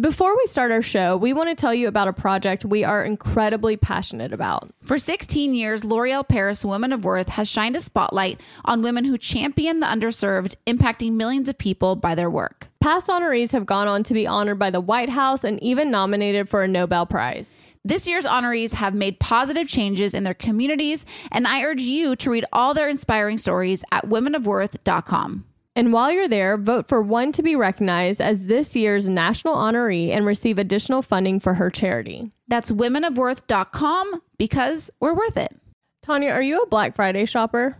Before we start our show, we want to tell you about a project we are incredibly passionate about. For 16 years, L'Oreal Paris Women of Worth has shined a spotlight on women who champion the underserved, impacting millions of people by their work. Past honorees have gone on to be honored by the White House and even nominated for a Nobel Prize. This year's honorees have made positive changes in their communities, and I urge you to read all their inspiring stories at womenofworth.com. And while you're there, vote for one to be recognized as this year's national honoree and receive additional funding for her charity. That's womenofworth.com because we're worth it. Tanya, are you a Black Friday shopper?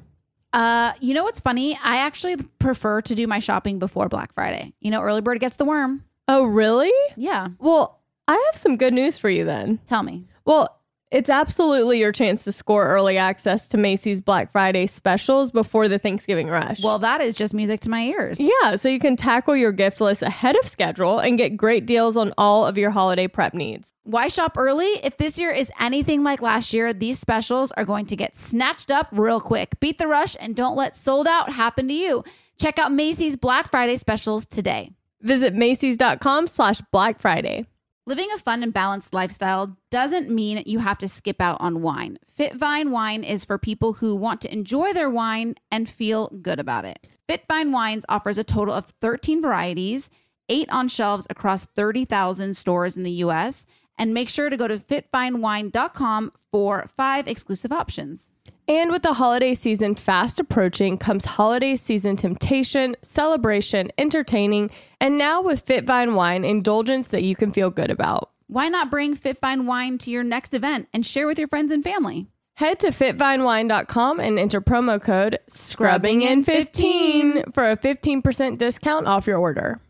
You know what's funny? I actually prefer to do my shopping before Black Friday. You know, early bird gets the worm. Oh, really? Yeah. Well, I have some good news for you then. Tell me. Well, it's absolutely your chance to score early access to Macy's Black Friday specials before the Thanksgiving rush. Well, that is just music to my ears. Yeah, so you can tackle your gift list ahead of schedule and get great deals on all of your holiday prep needs. Why shop early? If this year is anything like last year, these specials are going to get snatched up real quick. Beat the rush and don't let sold out happen to you. Check out Macy's Black Friday specials today. Visit Macys.com/Black Friday. Living a fun and balanced lifestyle doesn't mean you have to skip out on wine. Fitvine Wine is for people who want to enjoy their wine and feel good about it. Fitvine Wines offers a total of 13 varieties, 8 on shelves across 30,000 stores in the U.S., and make sure to go to fitvinewine.com for 5 exclusive options. And with the holiday season fast approaching comes holiday season temptation, celebration, entertaining, and now with Fitvine Wine, indulgence that you can feel good about. Why not bring Fitvine Wine to your next event and share with your friends and family? Head to fitvinewine.com and enter promo code SCRUBBINGIN15 for a 15% discount off your order.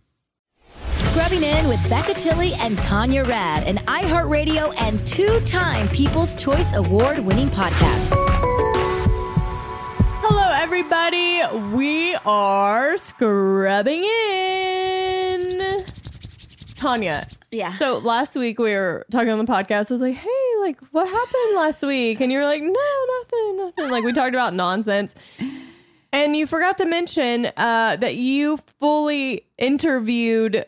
Scrubbing In with Becca Tilley and Tanya Rad, an iHeartRadio and 2-time People's Choice Award-winning podcast. Hello, everybody. We are scrubbing in. Tanya. Yeah. So last week we were talking on the podcast. I was like, hey, like, what happened last week? And you were like, no, nothing. Like, we talked about nonsense. And you forgot to mention that you fully interviewed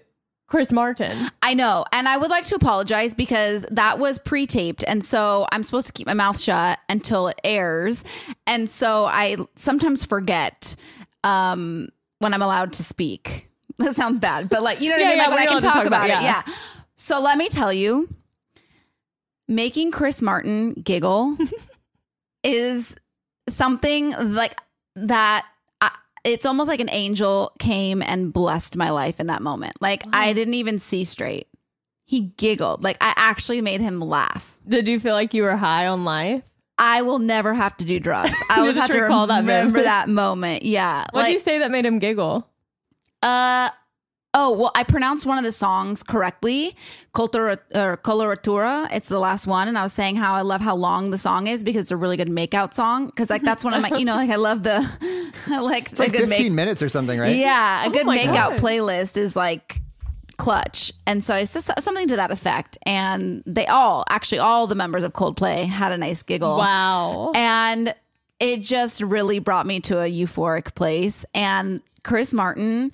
Chris Martin. I know. And I would like to apologize because that was pre-taped. And so I'm supposed to keep my mouth shut until it airs. And so I sometimes forget when I'm allowed to speak. That sounds bad. But like, you know what I mean? Like when I can talk about it. Yeah. So let me tell you, making Chris Martin giggle is something like that. It's almost like an angel came and blessed my life in that moment. Like, I didn't even see straight. He giggled. Like, I actually made him laugh. Did you feel like you were high on life? I will never have to do drugs. I will have to remember that moment. Yeah. What did you say that made him giggle? Oh, well, I pronounced one of the songs correctly, Coloratura. It's the last one. And I was saying how I love how long the song is because it's a really good makeout song. Because like that's one of my, you know, like I love it's like 15 minutes or something, right? Yeah. A good makeout playlist is like clutch. And so it's just something to that effect. And all the members of Coldplay had a nice giggle. Wow. And it just really brought me to a euphoric place. And Chris Martin...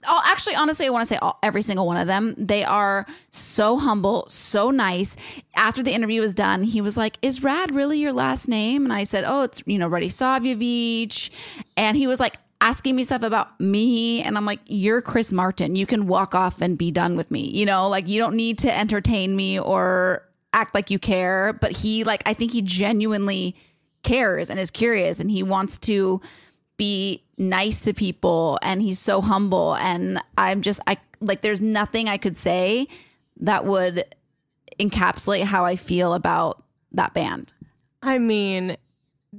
honestly, I want to say every single one of them. They are so humble, so nice. After the interview was done, he was like, "Is Rad really your last name?" And I said, "Oh, it's, Radisavljevic." And he was like asking me stuff about me. And I'm like, "You're Chris Martin. You can walk off and be done with me. You know, like you don't need to entertain me or act like you care." But I think he genuinely cares and is curious and he wants to be nice to people, and he's so humble, and there's nothing I could say that would encapsulate how I feel about that band. I mean,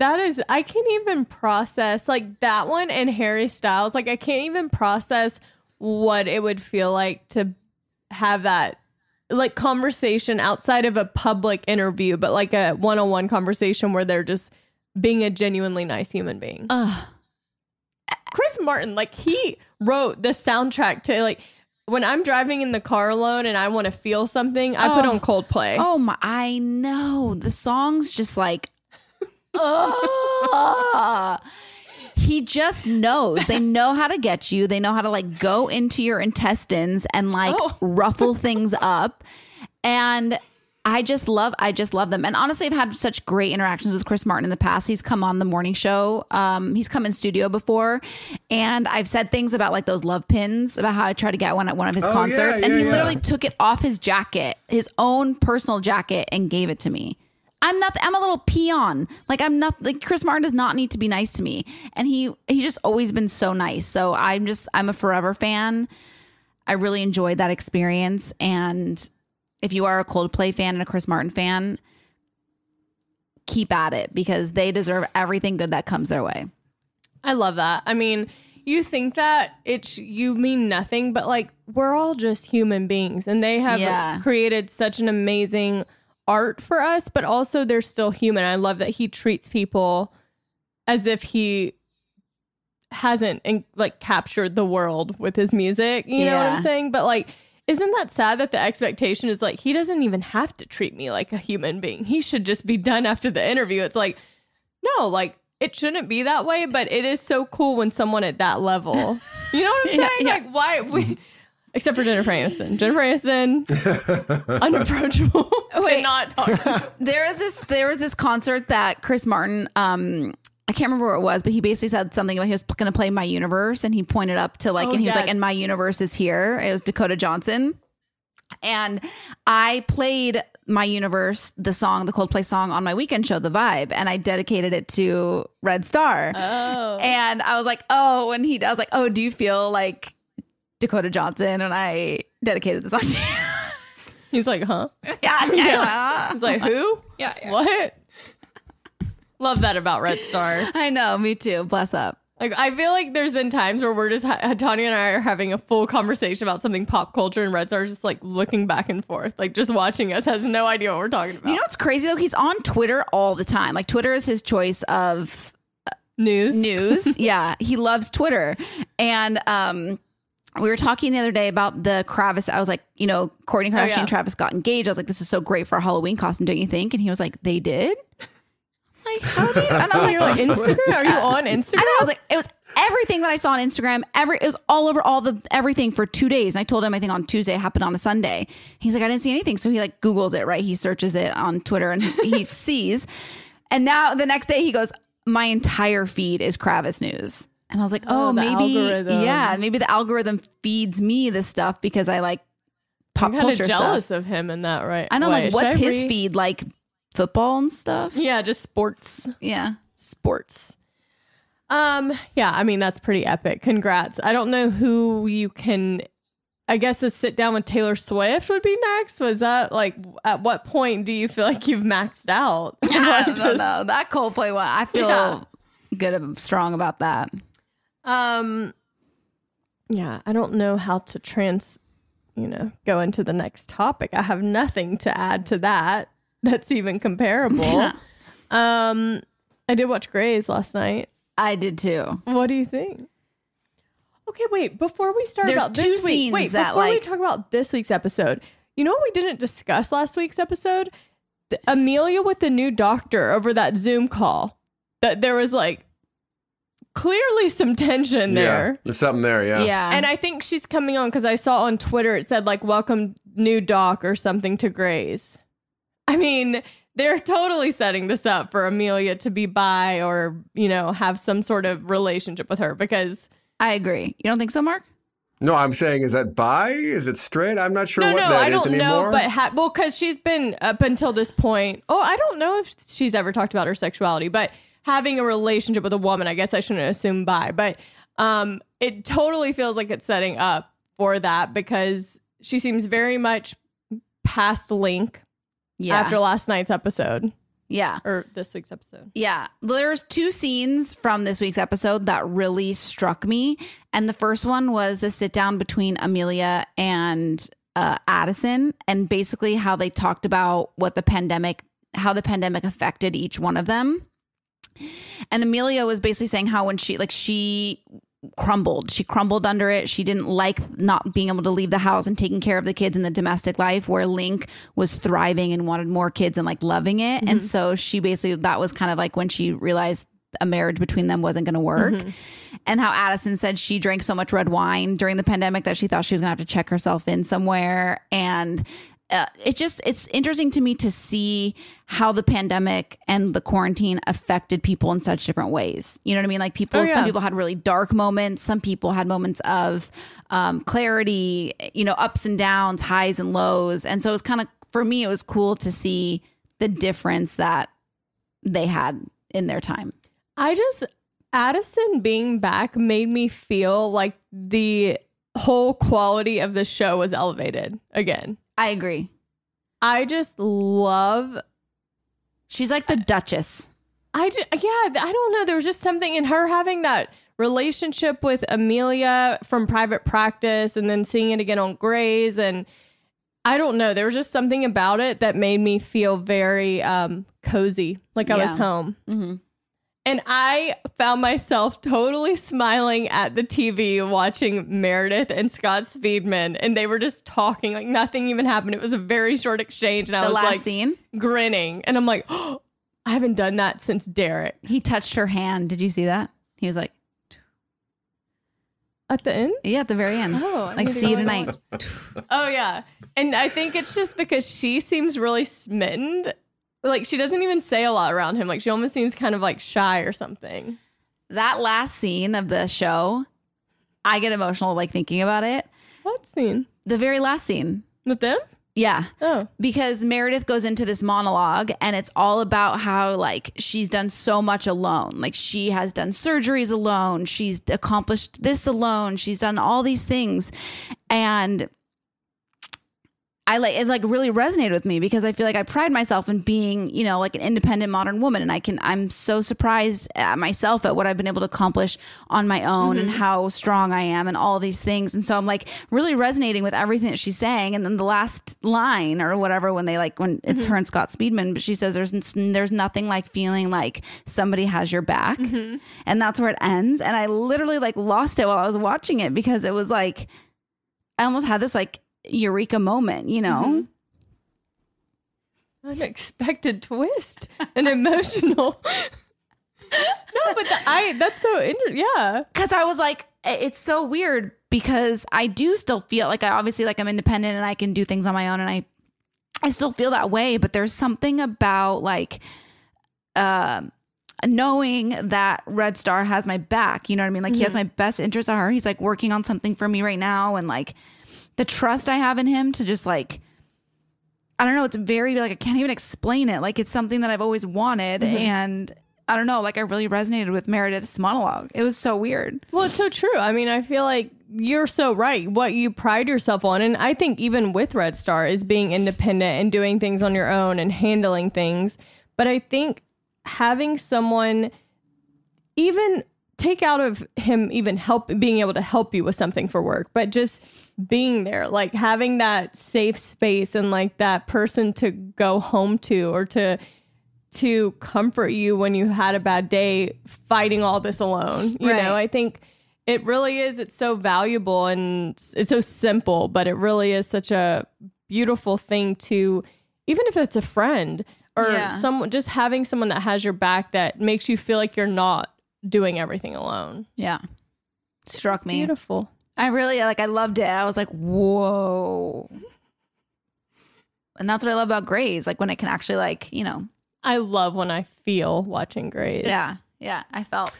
I can't even process like that one and Harry Styles. Like I can't even process what it would feel like to have that like conversation outside of a public interview, but like a one-on-one conversation where they're just being a genuinely nice human being. Chris Martin, like he wrote the soundtrack to like when I'm driving in the car alone and I want to feel something, I put on Coldplay. Oh my, I he just knows. They know how to get you. They know how to like go into your intestines and like ruffle things up. And I just love them. And honestly, I've had such great interactions with Chris Martin in the past. He's come on the morning show. He's come in studio before. And I've said things about like those love pins, about how I tried to get one at one of his concerts. And he literally took it off his jacket, his own personal jacket, and gave it to me. I'm a little peon. Like Chris Martin does not need to be nice to me. And he's just always been so nice. So I'm a forever fan. I really enjoyed that experience. And if you are a Coldplay fan and a Chris Martin fan, keep at it because they deserve everything good that comes their way. I love that. I mean, you think that you mean nothing, but like we're all just human beings and they have created such an amazing art for us, but also they're still human. I love that he treats people as if he hasn't like captured the world with his music. You know what I'm saying? But like, isn't that sad that the expectation is like, he doesn't even have to treat me like a human being. He should just be done after the interview. It's like, no, like it shouldn't be that way, but it is so cool when someone at that level, you know what I'm saying? Like why except for Jennifer Aniston. Jennifer Aniston, unapproachable. Wait, not talk. There was this concert that Chris Martin, I can't remember where it was, but he basically said something about he was going to play My Universe, and he pointed up to like, and he was like, and My Universe is here. It was Dakota Johnson. And I played My Universe, the Coldplay song on my weekend show, The Vibe, and I dedicated it to Red Star. Oh. And I was like, I was like, do you feel like Dakota Johnson? And I dedicated the song to you. He's like, huh? Yeah. He's like, who? Yeah. What? Love that about Red Star. I know, me too. Bless up. Like, I feel like there's been times where we're just Tanya and I are having a full conversation about something pop culture, and Red Star is just like looking back and forth, like just watching us, has no idea what we're talking about. You know what's crazy though? He's on Twitter all the time. Like Twitter is his choice of news. Yeah, he loves Twitter, and we were talking the other day about the Travis. I was like, Kourtney Kardashian and Travis got engaged. I was like, this is so great for a Halloween costume, don't you think? And he was like, they did. Like, how do you? And I was like, you're like, Instagram? Are you on Instagram? And I was like, it was everything that I saw on Instagram. It was all over everything for 2 days. And I told him I think on Tuesday, it happened on a Sunday. He's like, I didn't see anything. So he like Googles it, right? He searches it on Twitter and he sees. And now the next day he goes, my entire feed is Travis news. And I was like, maybe, maybe the algorithm feeds me this stuff because I like pop culture stuff. I'm kind of jealous of him in that, right? I know, like, what's his feed like? Football and stuff? Yeah, just sports. Yeah. Sports. Yeah, I mean, that's pretty epic. Congrats. I don't know who you can, I guess a sit down with Taylor Swift would be next. Was that like, at what point do you feel like you've maxed out? I don't know. That Coldplay one, I feel good and strong about that. Yeah, I don't know how to go into the next topic. I have nothing to add to that. That's even comparable. I did watch Grey's last night. I did too. What do you think? Okay, wait. Before we start There's about this week, we talk about this week's episode, you know what we didn't discuss last week's episode? Amelia with the new doctor over that Zoom call. That there was like clearly some tension there. Yeah, there's something there, yeah. And I think she's coming on because I saw on Twitter it said like, welcome new doc or something to Grey's. I mean, they're totally setting this up for Amelia to be bi or, have some sort of relationship with her because... I agree. You don't think so, Mark? No, I'm saying, is that bi? Is it straight? I'm not sure what that is anymore. No, I don't know, but because she's been up until this point... Oh, I don't know if she's ever talked about her sexuality, but having a relationship with a woman, I guess I shouldn't assume bi, but it totally feels like it's setting up for that because she seems very much past Link. Yeah. After last night's episode. Yeah. Or this week's episode. Yeah. There's 2 scenes from this week's episode that really struck me. And the first one was the sit down between Amelia and Addison, and basically how they talked about how the pandemic affected each one of them. And Amelia was basically saying how when she crumbled under it. She didn't like not being able to leave the house and taking care of the kids in the domestic life, where Link was thriving and wanted more kids and like loving it. Mm-hmm. And so she basically, that was kind of like when she realized a marriage between them wasn't going to work. And how Addison said she drank so much red wine during the pandemic that she thought she was going to have to check herself in somewhere. And it's interesting to me to see how the pandemic and the quarantine affected people in such different ways. You know what I mean? Like some people had really dark moments. Some people had moments of clarity, ups and downs, highs and lows. And so it was kind of, for me, it was cool to see the difference that they had in their time. Addison being back made me feel like the whole quality of the show was elevated again. I agree. I just love. She's like the Duchess. I don't know. There was just something in her having that relationship with Amelia from Private Practice and then seeing it again on Grey's. And I don't know. There was just something about it that made me feel very cozy, like I was home. Mm-hmm. And I found myself totally smiling at the TV watching Meredith and Scott Speedman. And they were just talking like nothing even happened. It was a very short exchange. And I was like scene? Grinning. And I'm like, oh, I haven't done that since Derek. He touched her hand. Did you see that? He was like. At the end? Yeah, at the very end. Oh, like, see you tonight. Oh, yeah. And I think it's just because she seems really smitten. Like, she doesn't even say a lot around him. Like, she almost seems kind of like shy or something. That last scene of the show, I get emotional like thinking about it. What scene? The very last scene. With them? Yeah. Oh. Because Meredith goes into this monologue and it's all about how like she's done so much alone. Like she has done surgeries alone. She's accomplished this alone. She's done all these things. And it like really resonated with me because I feel like I pride myself in being, like an independent modern woman. And I'm so surprised at myself at what I've been able to accomplish on my own and how strong I am and all these things. And so I'm like really resonating with everything that she's saying. And then the last line or whatever, when it's her and Scott Speedman, but she says there's nothing like feeling like somebody has your back. And that's where it ends. And I literally like lost it while I was watching it because it was like, I almost had this like eureka moment, Unexpected twist and emotional. No, but that's so interesting. Yeah, because I was like, it's so weird because I do still feel like I'm independent and I can do things on my own, and I still feel that way. But there's something about like knowing that Red Star has my back. You know what I mean? Like he has my best interest at heart. He's like working on something for me right now, and like. The trust I have in him to just like, I don't know, it's very like, I can't even explain it. Like it's something that I've always wanted. And I don't know, like I really resonated with Meredith's monologue. It was so weird. Well, it's so true. I mean, I feel like you're so right. What you pride yourself on. And I think even with Red Star is being independent and doing things on your own and handling things. But I think having someone even take out of him even being able to help you with something for work, but just being there, like having that safe space and like that person to go home to or to comfort you when you had a bad day fighting all this alone. You know, I think it really is. It's so valuable and it's so simple, but it really is such a beautiful thing to, even if it's a friend or someone, just having someone that has your back that makes you feel like you're not doing everything alone. Yeah. Struck me. Beautiful. I really I loved it. I was like, whoa. And that's what I love about Grey's. Like when it can actually like, I love when I feel watching Grey's. Yeah. Yeah. I felt,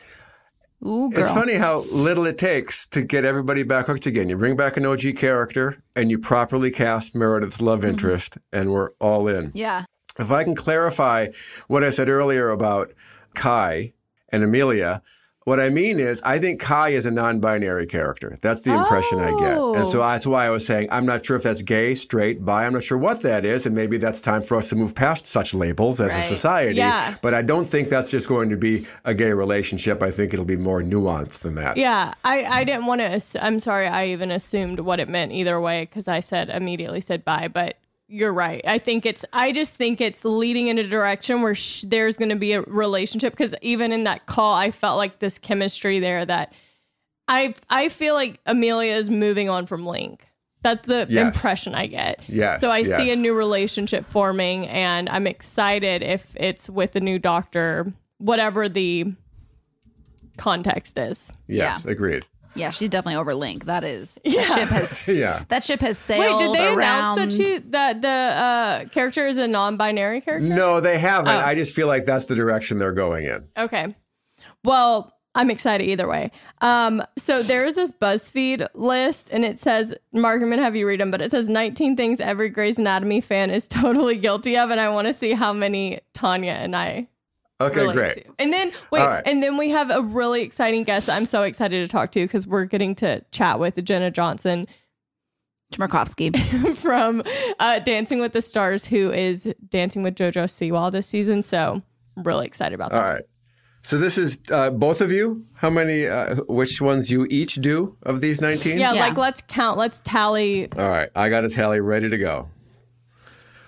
ooh, girl. It's funny how little it takes to get everybody back hooked again. You bring back an OG character and you properly cast Meredith's love interest and we're all in. Yeah. If I can clarify what I said earlier about Kai and Amelia, what I mean is I think Kai is a non-binary character. That's the impression I get. And so that's why I was saying I'm not sure if that's gay, straight, bi. I'm not sure what that is. And maybe that's time for us to move past such labels as a society. Yeah. But I don't think that's just going to be a gay relationship. I think it'll be more nuanced than that. Yeah. I didn't want to, I'm sorry I even assumed what it meant either way because I immediately said bi, but you're right. I just think it's leading in a direction where there's going to be a relationship because even in that call, I felt like this chemistry there that I feel like Amelia is moving on from Link. That's the impression I get. Yes. So I see a new relationship forming and I'm excited if it's with the new doctor, whatever the context is. Yes, agreed. Yeah, she's definitely over Link. That is. Yeah. That ship has sailed Wait, did they around. announce that the character is a non-binary character? No, they haven't. Oh. I just feel like that's the direction they're going in. Okay. Well, I'm excited either way. So there is this BuzzFeed list, and it says, Mark, I'm going to have you read them, but it says 19 things every Grey's Anatomy fan is totally guilty of, and I want to see how many Tanya and I Okay, great. to. And then, and then we have a really exciting guest that I'm so excited to talk to because we're getting to chat with Jenna Johnson Chmerkovsky from Dancing with the Stars, who is dancing with JoJo Siwa this season. So I'm really excited about that. All right. So this is both of you? How many, which ones you each do of these 19? Yeah, like let's count. Let's tally. All right. I got a tally ready to go.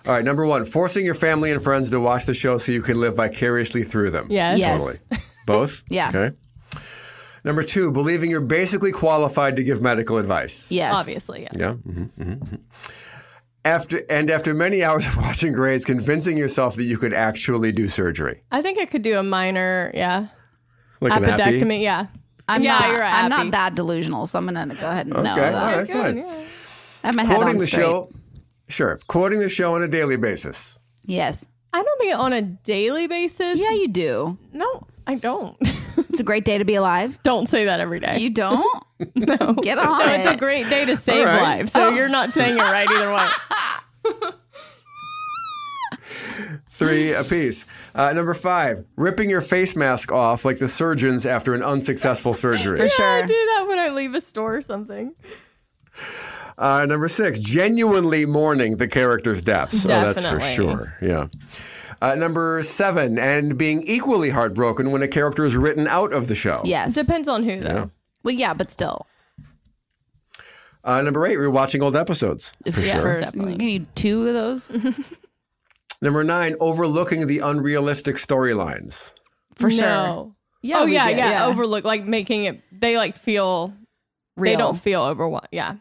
All right. Number 1, forcing your family and friends to watch the show so you can live vicariously through them. Yes. Totally. Both? Yeah. Okay. Number 2, believing you're basically qualified to give medical advice. Yes. Obviously, yeah. Yeah. Mm-hmm. After many hours of watching Grey's, convincing yourself that you could actually do surgery. I think I could do a minor, Like an appy? appendectomy. Yeah. I'm Yeah, not, you're right, I'm happy. not that delusional, so I'm going to go ahead and know Okay. All that. right, fine. Yeah. I have my head Quoting on the straight. show. Sure. Quoting the show on a daily basis. Yes. I don't think on a daily basis. Yeah, you do. No, I don't. It's a great day to be alive. Don't say that every day. You don't? No. Get on No, it. it's a great day to save All right. lives. So you're not saying it right either way. 3 apiece. Number 5, ripping your face mask off like the surgeons after an unsuccessful surgery. For sure. I do that when I leave a store or something. Number 6, genuinely mourning the character's deaths. Oh, that's for Definitely. sure. Yeah. Number 7, and being equally heartbroken when a character is written out of the show. Yes. Depends on who, though. Yeah. Well, yeah, but still. Number 8, rewatching old episodes. For Yeah. sure. Definitely. Can you 2 of those? Number 9, overlooking the unrealistic storylines. For sure. No. Yeah, Oh, we yeah, get- yeah. Overlook, like making it, they like feel, Real. they don't feel overwhelmed. Yeah.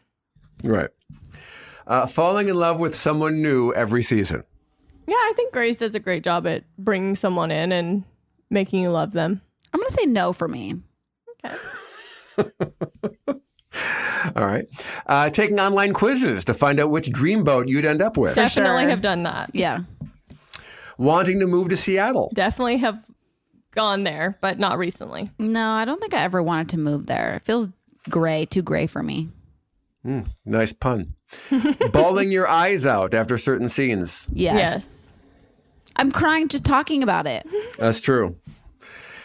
Right. Falling in love with someone new every season. Yeah, I think Grace does a great job at bringing someone in and making you love them. I'm going to say no for me. Okay. All right. Taking online quizzes to find out which dreamboat you'd end up with. Definitely sure. have done that. Yeah. Wanting to move to Seattle. Definitely have gone there, but not recently. No, I don't think I ever wanted to move there. It feels too gray for me. Nice pun. Bawling your eyes out after certain scenes. Yes. I'm crying just talking about it. That's true.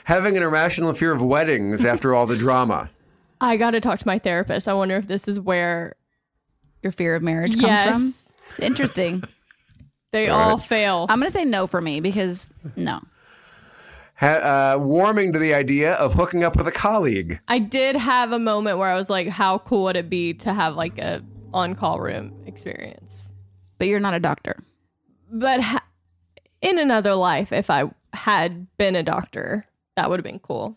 Having an irrational fear of weddings after all the drama. I got to talk to my therapist. I wonder if this is where Your fear of marriage comes from. Interesting. They All all right. fail. I'm going to say no for me because no. Warming to the idea of hooking up with a colleague. I did have a moment where I was like, how cool would it be to have like a on-call room experience? But you're not a doctor. But in another life, if I had been a doctor, that would have been cool.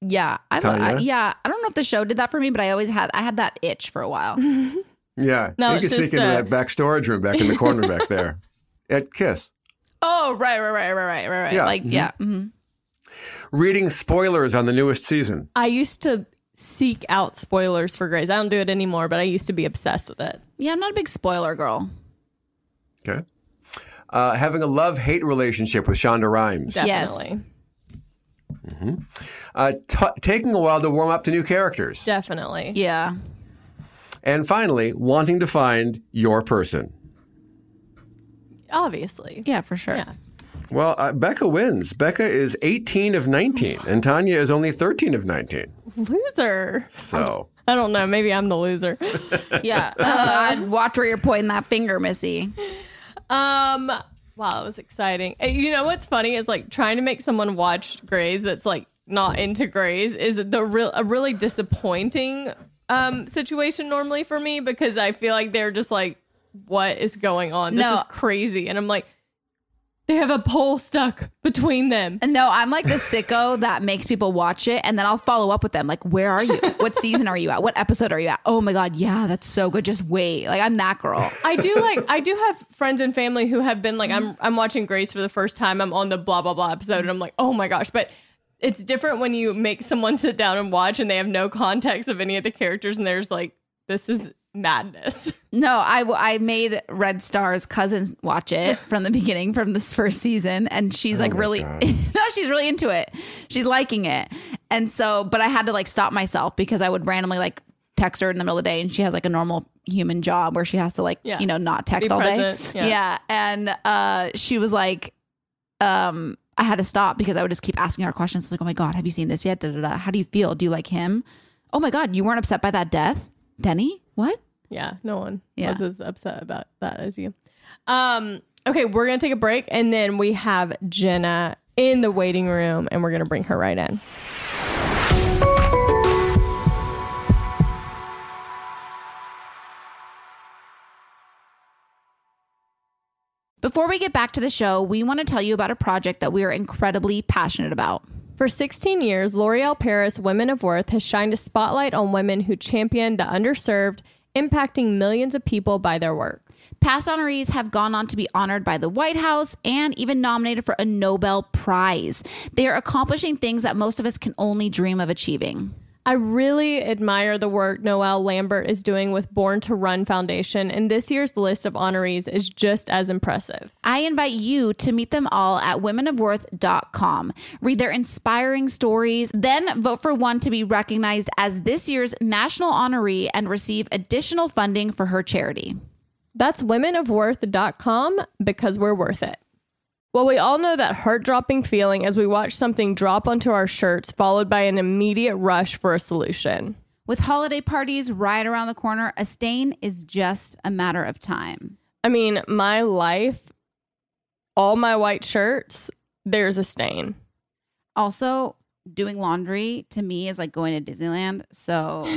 Yeah. I Tanya? don't know if the show did that for me, but I had that itch for a while. Yeah. No, you it's can sneak just into a- that back storage room back in the corner back there. At Kiss. Oh, right. Yeah. Like, yeah. Mhm. Reading spoilers on the newest season. I used to seek out spoilers for Grey's. I don't do it anymore, but I used to be obsessed with it. Yeah, I'm not a big spoiler girl. Okay. Having a love-hate relationship with Shonda Rhimes. Definitely. Taking a while to warm up to new characters. Definitely. Yeah. And finally, wanting to find your person. Obviously. Yeah, for sure. Yeah. Well, Becca wins. Becca is 18 of 19, and Tanya is only 13 of 19. Loser. So, I don't know. Maybe I'm the loser. Yeah. I'd watch where you're pointing that finger, Missy. Wow, it was exciting. You know what's funny is like trying to make someone watch Grey's that's like not into Grey's is a really disappointing situation normally for me because I feel like they're just like, what is going on? This No. is crazy. And I'm like, they have a pole stuck between them. No, I'm like the sicko that makes people watch it, and then I'll follow up with them. Like, where are you? What season are you at? What episode are you at? Oh my God, yeah, that's so good. Just wait. Like, I'm that girl. I do have friends and family who have been like, I'm watching Grace for the first time. I'm on the blah, blah, blah episode. And I'm like, oh my gosh. But it's different when you make someone sit down and watch and they have no context of any of the characters and there's like, this is madness. No, I made Red Star's cousin watch it from the beginning, from this first season, and she's like really no, she's really into it. She's liking it. And so, but I had to like stop myself because I would randomly like text her in the middle of the day, and she has like a normal human job where she has to like you know, not text all day. Yeah. And she was like I had to stop because I would just keep asking her questions. I was like, oh my God, have you seen this yet? Da, da, da. How do you feel? Do you like him? Oh my God, you weren't upset by that death? Denny? What? Yeah, no one was as upset about that as you. Okay, we're going to take a break, and then we have Jenna in the waiting room, and we're going to bring her right in. Before we get back to the show, we want to tell you about a project that we are incredibly passionate about. For 16 years, L'Oreal Paris Women of Worth has shined a spotlight on women who champion the underserved, impacting millions of people by their work. Past honorees have gone on to be honored by the White House and even nominated for a Nobel Prize. They are accomplishing things that most of us can only dream of achieving. I really admire the work Noelle Lambert is doing with Born to Run Foundation, and this year's list of honorees is just as impressive. I invite you to meet them all at womenofworth.com. Read their inspiring stories, then vote for one to be recognized as this year's national honoree and receive additional funding for her charity. That's womenofworth.com, because we're worth it. Well, we all know that heart-dropping feeling as we watch something drop onto our shirts, followed by an immediate rush for a solution. With holiday parties right around the corner, a stain is just a matter of time. I mean, my life, all my white shirts, there's a stain. Also, doing laundry to me is like going to Disneyland. So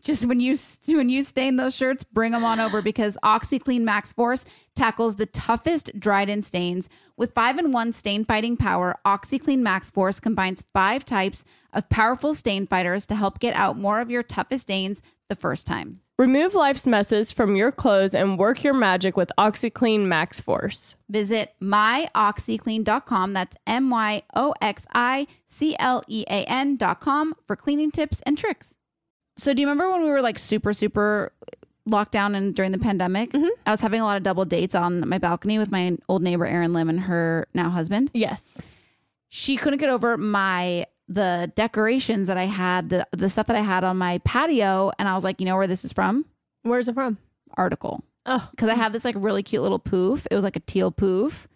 just when you stain those shirts, bring them on over, because OxiClean Max Force tackles the toughest dried-in stains. With 5-in-1 stain-fighting power, OxiClean Max Force combines 5 types of powerful stain fighters to help get out more of your toughest stains the first time. Remove life's messes from your clothes and work your magic with OxiClean Max Force. Visit myoxiclean.com. That's MYOXICLEAN.com for cleaning tips and tricks. So do you remember when we were like super, super locked down and during the pandemic? Mm-hmm. I was having a lot of double dates on my balcony with my old neighbor, Erin Lim, and her now husband. Yes. She couldn't get over the decorations that I had, the stuff that I had on my patio. And I was like, you know where this is from? Where's it from? Article. Oh. Because I have this like really cute little poof. It was like a teal poof.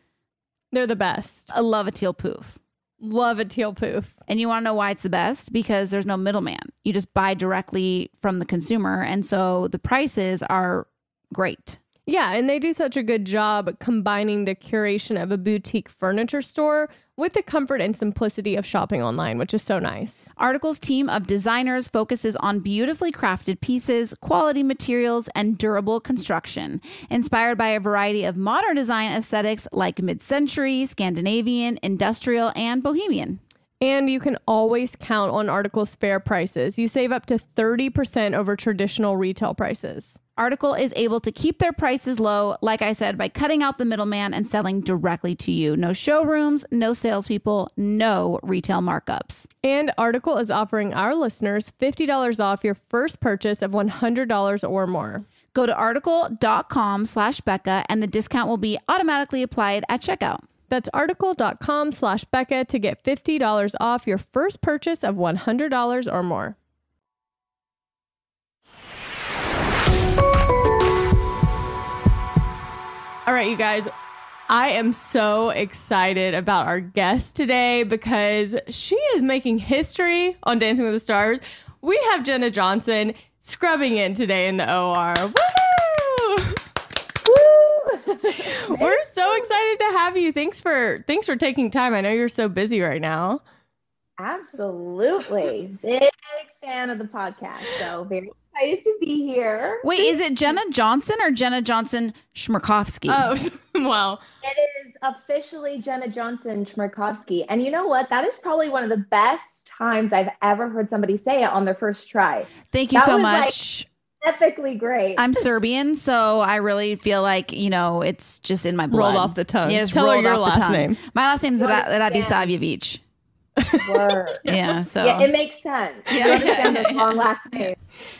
They're the best. I love a teal poof. Love a teal poof. And you want to know why it's the best? Because there's no middleman. You just buy directly from the consumer. And so the prices are great. Yeah, and they do such a good job combining the curation of a boutique furniture store with the comfort and simplicity of shopping online, which is so nice. Article's team of designers focuses on beautifully crafted pieces, quality materials, and durable construction, inspired by a variety of modern design aesthetics like mid-century, Scandinavian, industrial, and bohemian. And you can always count on Article's fair prices. You save up to 30% over traditional retail prices. Article is able to keep their prices low, like I said, by cutting out the middleman and selling directly to you. No showrooms, no salespeople, no retail markups. And Article is offering our listeners $50 off your first purchase of $100 or more. Go to article.com/Becca and the discount will be automatically applied at checkout. That's article.com/Becca to get $50 off your first purchase of $100 or more. All right, you guys, I am so excited about our guest today because she is making history on Dancing with the Stars. We have Jenna Johnson scrubbing in today in the OR. Woohoo! We're so excited to have you. Thanks for taking time. I know you're so busy right now. Absolutely. Big fan of the podcast. So very excited to be here. Wait, is it Jenna Johnson or Jenna Johnson Schmirkovsky? Oh, well. It is officially Jenna Johnson Schmirkovsky. And you know what? That is probably one of the best times I've ever heard somebody say it on their first try. Thank you so much. Epically great. I'm Serbian, so I really feel like, it's just in my blood. Rolled off the tongue. Yeah, it's Tell rolled her your off the last tongue. name. My last name is Radisavljevic. Word. Yeah. So Yeah, it makes sense. Yeah. You understand this long last name.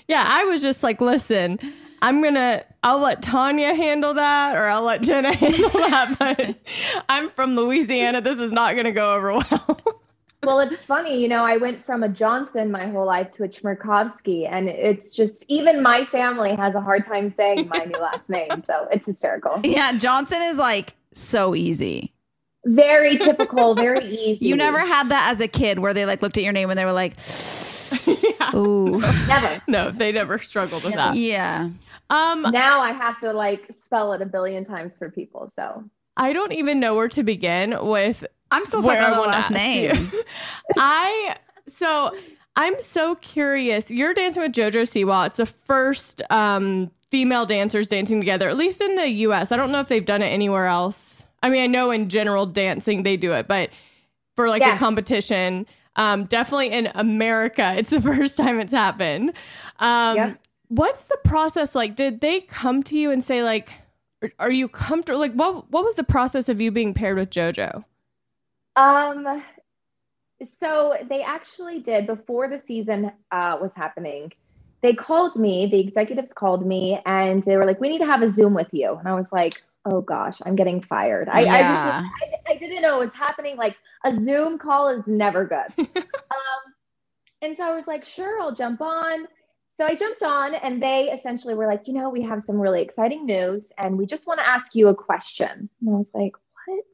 Yeah, I was just like, listen, I'll let Tanya handle that, or I'll let Jenna handle that, but I'm from Louisiana. This is not going to go over well. Well, it's funny, I went from a Johnson my whole life to a Chmerkovsky, and it's just, even my family has a hard time saying my new last name, so it's hysterical. Yeah, Johnson is like so easy. Very typical, very easy. You never had that as a kid where they like looked at your name and they were like, ooh. Never. No, they never struggled with that. Yeah. Now I have to like spell it a billion times for people, so. I don't even know where to begin with. I'm still stuck on the last name. I'm so curious. You're dancing with JoJo Siwa. It's the first female dancers dancing together, at least in the US. I don't know if they've done it anywhere else. I mean, I know in general dancing they do it, but for like a competition, definitely in America, it's the first time it's happened. What's the process like? Did they come to you and say like, are you comfortable? Like, what was the process of you being paired with JoJo? So they actually did, before the season was happening, they called me, the executives called me, and they were like, we need to have a Zoom with you. And I was like, oh gosh, I'm getting fired. I didn't know it was happening. Like, a Zoom call is never good. And so I was like, sure, I'll jump on. So I jumped on, and they essentially were like, we have some really exciting news, and we just want to ask you a question. And I was like, what?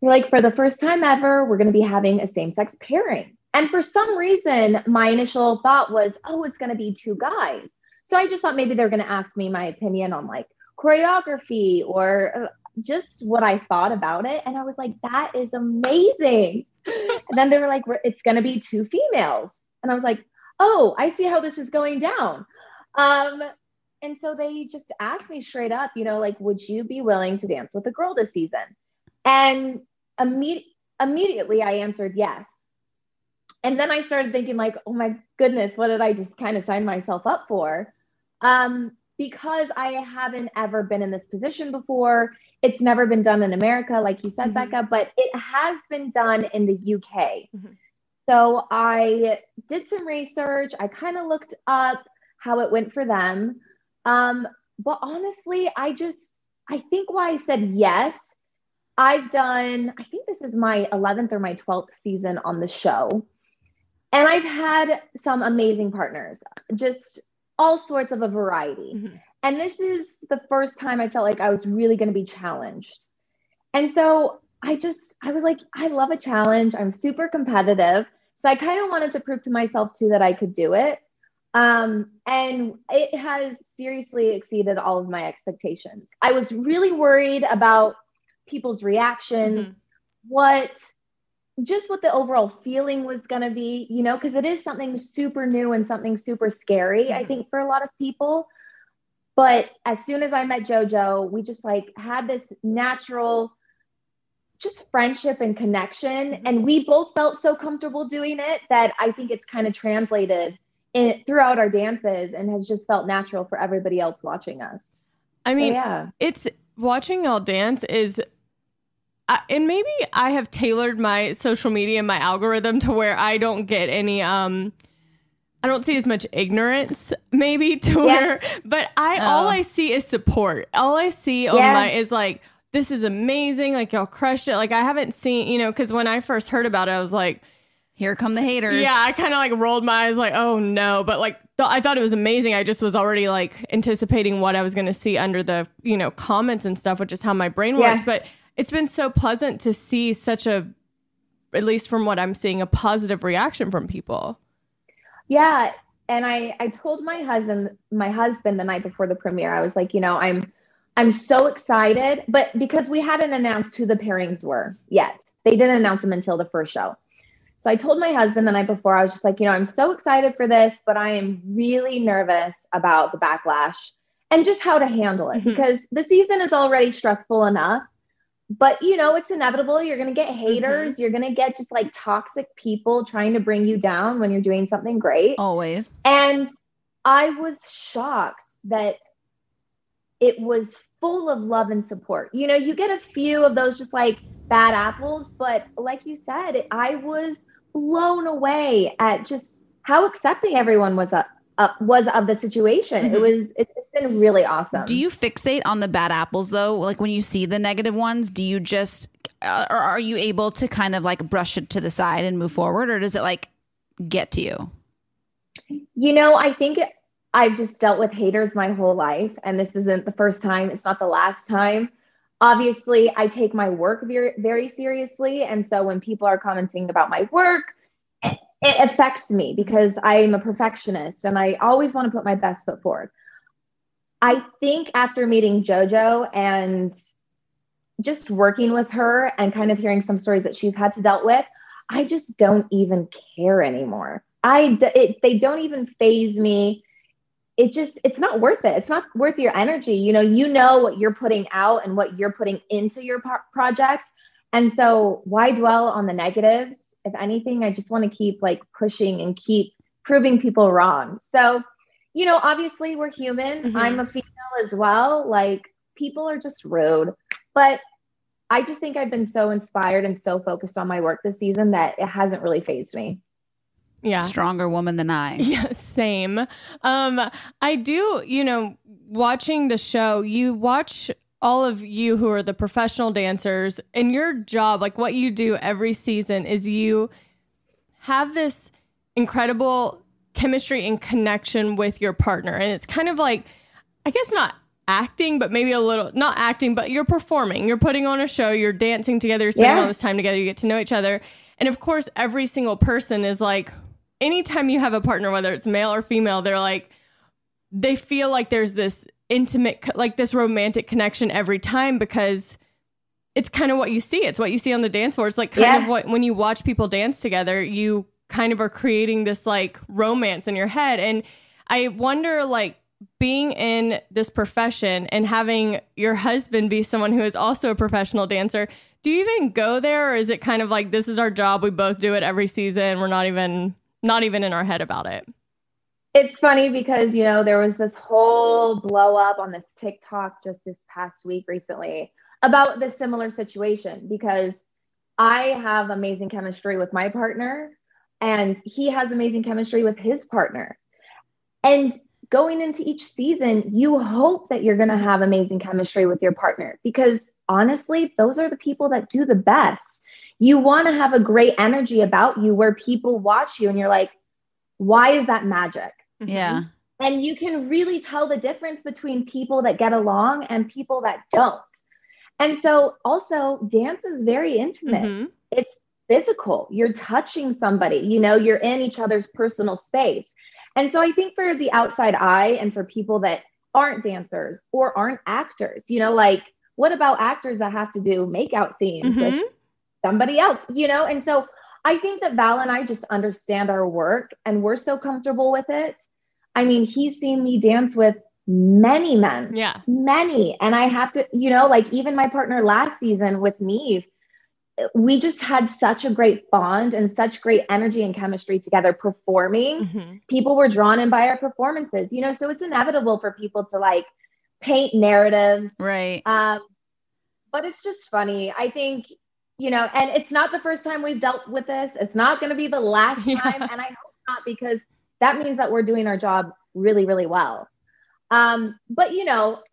They're like, for the first time ever, we're going to be having a same-sex pairing. And for some reason, my initial thought was, oh, it's going to be two guys. So I just thought maybe they're going to ask me my opinion on like choreography or just what I thought about it. And I was like, that is amazing. And then they were like, it's going to be two females. And I was like, oh, I see how this is going down. And so they just asked me straight up, like, would you be willing to dance with a girl this season? And immediately I answered yes. And then I started thinking like, oh my goodness, what did I just kind of sign myself up for? Because I haven't ever been in this position before. It's never been done in America, like you said, Becca, but it has been done in the UK. So I did some research. I kind of looked up how it went for them. But honestly, I think why I said yes, I think this is my 11th or my 12th season on the show. And I've had some amazing partners, just all sorts of a variety. And this is the first time I felt like I was really going to be challenged. And so I was like, I love a challenge. I'm super competitive. So I kind of wanted to prove to myself too that I could do it. And it has seriously exceeded all of my expectations. I was really worried about people's reactions, what the overall feeling was going to be, because it is something super new and something super scary, I think, for a lot of people. But as soon as I met JoJo, we just like had this natural just friendship and connection. And we both felt so comfortable doing it that I think it's kind of translated throughout our dances and has just felt natural for everybody else watching us. I mean, it's watching y'all dance is, and maybe I have tailored my social media and my algorithm to where I don't get any, I don't see as much ignorance maybe to where, but all I see is support. All I see is like, this is amazing. Like, y'all crushed it. Like, I haven't seen, because when I first heard about it, I was like, here come the haters. Yeah, I kind of like rolled my eyes like, oh no. But like, I thought it was amazing. I just was already like anticipating what I was going to see under the, comments and stuff, which is how my brain works. But it's been so pleasant to see such a, at least from what I'm seeing, a positive reaction from people. Yeah. And I told my husband the night before the premiere, I was like, I'm so excited, but because we hadn't announced who the pairings were yet. They didn't announce them until the first show. So I told my husband the night before, I was just like, I'm so excited for this, but I am really nervous about the backlash and just how to handle it because the season is already stressful enough, but it's inevitable. You're going to get haters. You're going to get just like toxic people trying to bring you down when you're doing something great. Always. And I was shocked that it was full of love and support. You get a few of those just like bad apples. But like you said, I was blown away at just how accepting everyone was of the situation. Mm-hmm. It's been really awesome. Do you fixate on the bad apples though? Like when you see the negative ones, do you just, or are you able to kind of like brush it to the side and move forward? Or does it like get to you? I think I've just dealt with haters my whole life, and this isn't the first time. It's not the last time. Obviously, I take my work very, very seriously. And so when people are commenting about my work, it affects me because I'm a perfectionist and I always want to put my best foot forward. I think after meeting JoJo and just working with her and kind of hearing some stories that she's had to deal with, I just don't even care anymore. They don't even faze me. It's not worth it. It's not worth your energy. You know what you're putting out and what you're putting into your project. And so why dwell on the negatives? If anything, I just want to keep like pushing and keep proving people wrong. So, obviously we're human. Mm-hmm. I'm a female as well. Like, people are just rude, but I just think I've been so inspired and so focused on my work this season that it hasn't really fazed me. Yeah. Stronger woman than I. Yeah, same. I do, watching the show, you watch all of you who are the professional dancers, and your job, like what you do every season, is you have this incredible chemistry and connection with your partner. And it's kind of like, I guess not acting, but maybe a little, not acting, but you're performing, you're putting on a show, you're dancing together, you're spending all this time together, you get to know each other. And of course, every single person is like, anytime you have a partner, whether it's male or female, they're like, they feel like there's this intimate, like this romantic connection every time, because it's kind of what you see. It's what you see on the dance floor. It's like kind of what, when you watch people dance together, you kind of are creating this like romance in your head. And I wonder, like, being in this profession and having your husband be someone who is also a professional dancer, do you even go there, or is it kind of like, this is our job, we both do it every season, we're not even in our head about it? It's funny because, there was this whole blow up on this TikTok just this past week recently about this similar situation, because I have amazing chemistry with my partner and he has amazing chemistry with his partner. And going into each season, you hope that you're going to have amazing chemistry with your partner, because honestly, those are the people that do the best. You want to have a great energy about you where people watch you and you're like, why is that magic? Yeah. And you can really tell the difference between people that get along and people that don't. And so also, dance is very intimate. Mm-hmm. It's physical. You're touching somebody, you're in each other's personal space. And so I think for the outside eye and for people that aren't dancers or aren't actors, like, what about actors that have to do makeout scenes mm-hmm. with somebody else, And so I think that Val and I just understand our work and we're so comfortable with it. I mean, he's seen me dance with many men, many. And I have to, like even my partner last season with Neve, we just had such a great bond and such great energy and chemistry together performing. Mm-hmm. People were drawn in by our performances, so it's inevitable for people to like paint narratives. Right. But it's just funny. I think, and it's not the first time we've dealt with this. It's not going to be the last time. And I hope not, because that means that we're doing our job really, really well. But,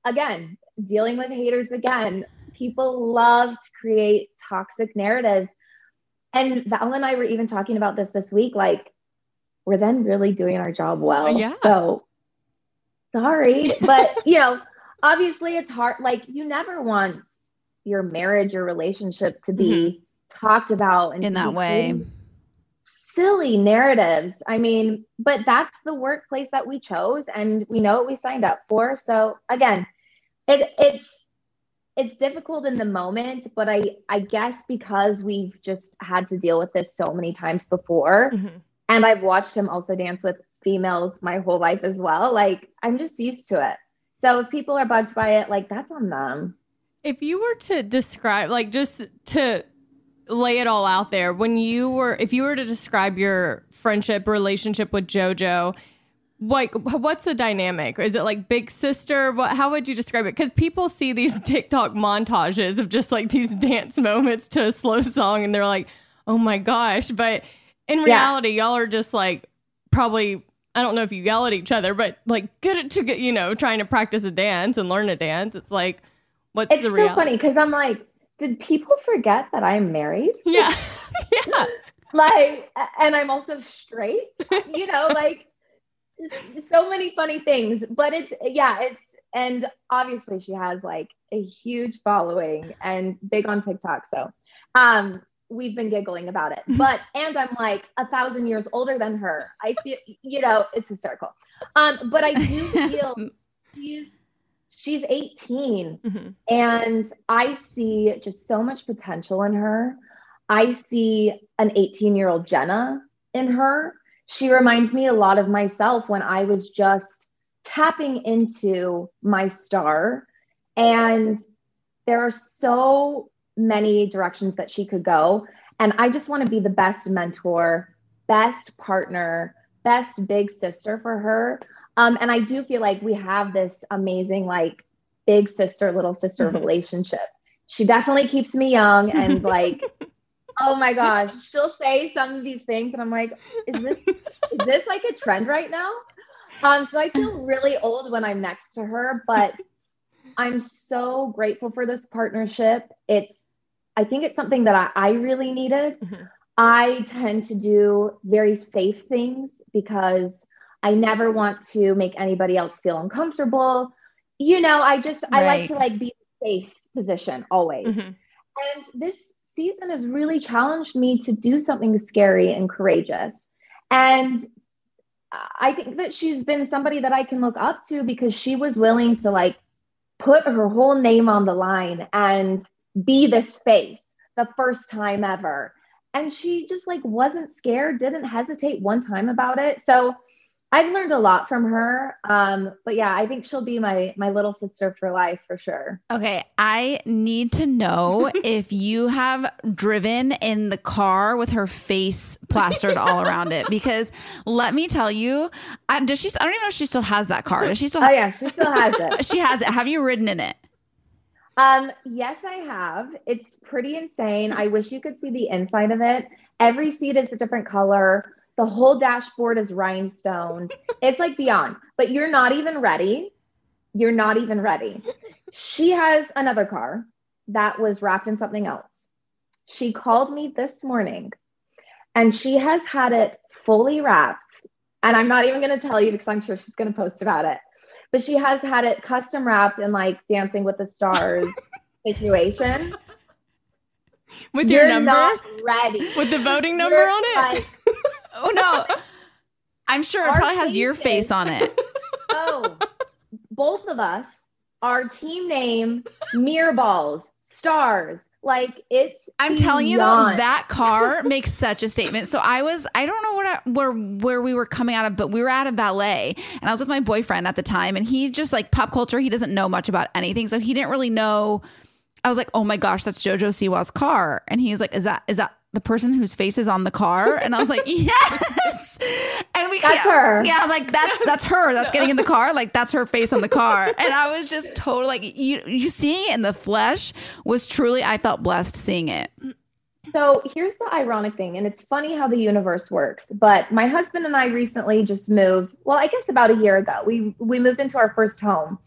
again, dealing with haters again, people love to create toxic narratives. And Val and I were even talking about this week, like, we're then really doing our job well. Yeah. So sorry, but, obviously it's hard. Like, you never want your marriage or relationship to be mm-hmm. talked about and in that way. Silly narratives. I mean, but that's the workplace that we chose and we know what we signed up for. So again, it's difficult in the moment, but I guess because we've just had to deal with this so many times before, mm-hmm. and I've watched him also dance with females my whole life as well. Like, I'm just used to it. So if people are bugged by it, like, that's on them. If you were to describe, like, just to lay it all out there, if you were to describe your friendship relationship with JoJo, like, what's the dynamic? Is it like big sister? How would you describe it? Because people see these TikTok montages of just like these dance moments to a slow song and they're like, oh my gosh. But in reality, y'all are just like probably, I don't know if you yell at each other, but like trying to practice a dance and learn a dance. It's like, what's the reality? It's so funny because I'm like, did people forget that I'm married? Yeah. Yeah. Like, and I'm also straight, like so many funny things, but and obviously she has like a huge following and big on TikTok. So, we've been giggling about it, and I'm like 1,000 years older than her. I feel, it's hysterical. But I do feel she's 18 and I see just so much potential in her. I see an 18-year-old Jenna in her. She reminds me a lot of myself when I was just tapping into my star. And there are so many directions that she could go. And I just want to be the best mentor, best partner, best big sister for her. And I do feel like we have this amazing, like big sister, little sister relationship. She definitely keeps me young and like, oh my gosh, she'll say some of these things and I'm like, is this like a trend right now? So I feel really old when I'm next to her, but I'm so grateful for this partnership. I think it's something that I really needed. I tend to do very safe things because I never want to make anybody else feel uncomfortable. I like to like be in a safe position always. And this season has really challenged me to do something scary and courageous. And I think that she's been somebody that I can look up to because she was willing to like put her whole name on the line and be this face the first time ever. And she just like wasn't scared, didn't hesitate one time about it. So I've learned a lot from her. But yeah, I think she'll be my little sister for life for sure. Okay. I need to know if you have driven in the car with her face plastered all around it, because let me tell you, I don't even know if she still has that car. Does she still? Oh yeah, she still has it. She has it. Have you ridden in it? Yes, I have. It's pretty insane. I wish you could see the inside of it. Every seat is a different color. The whole dashboard is rhinestone. It's like beyond, but you're not even ready. You're not even ready. She has another car that was wrapped in something else. She called me this morning and she has had it fully wrapped. And I'm not even going to tell you because I'm sure she's going to post about it. But she has had it custom wrapped in like Dancing with the Stars situation. With your number? Not ready. With the voting number on it? Like, oh no. I'm sure it probably has your face on it. Oh, both of us, our team name, mirror balls, stars. Like it's I'm telling you though, that car makes such a statement. So I don't know where we were coming out of, but we were at a ballet and I was with my boyfriend at the time and he just like pop culture. He doesn't know much about anything. So he didn't really know. I was like, oh my gosh, that's JoJo Siwa's car. And he was like, is that the person whose face is on the car? And I was like, yes. And that's her. Yeah, I was like, that's her. That's getting in the car. Like that's her face on the car. And I was just totally like, you seeing it in the flesh was truly, I felt blessed seeing it. So here's the ironic thing. And it's funny how the universe works. But my husband and I recently just moved. Well, I guess about a year ago, we moved into our first home.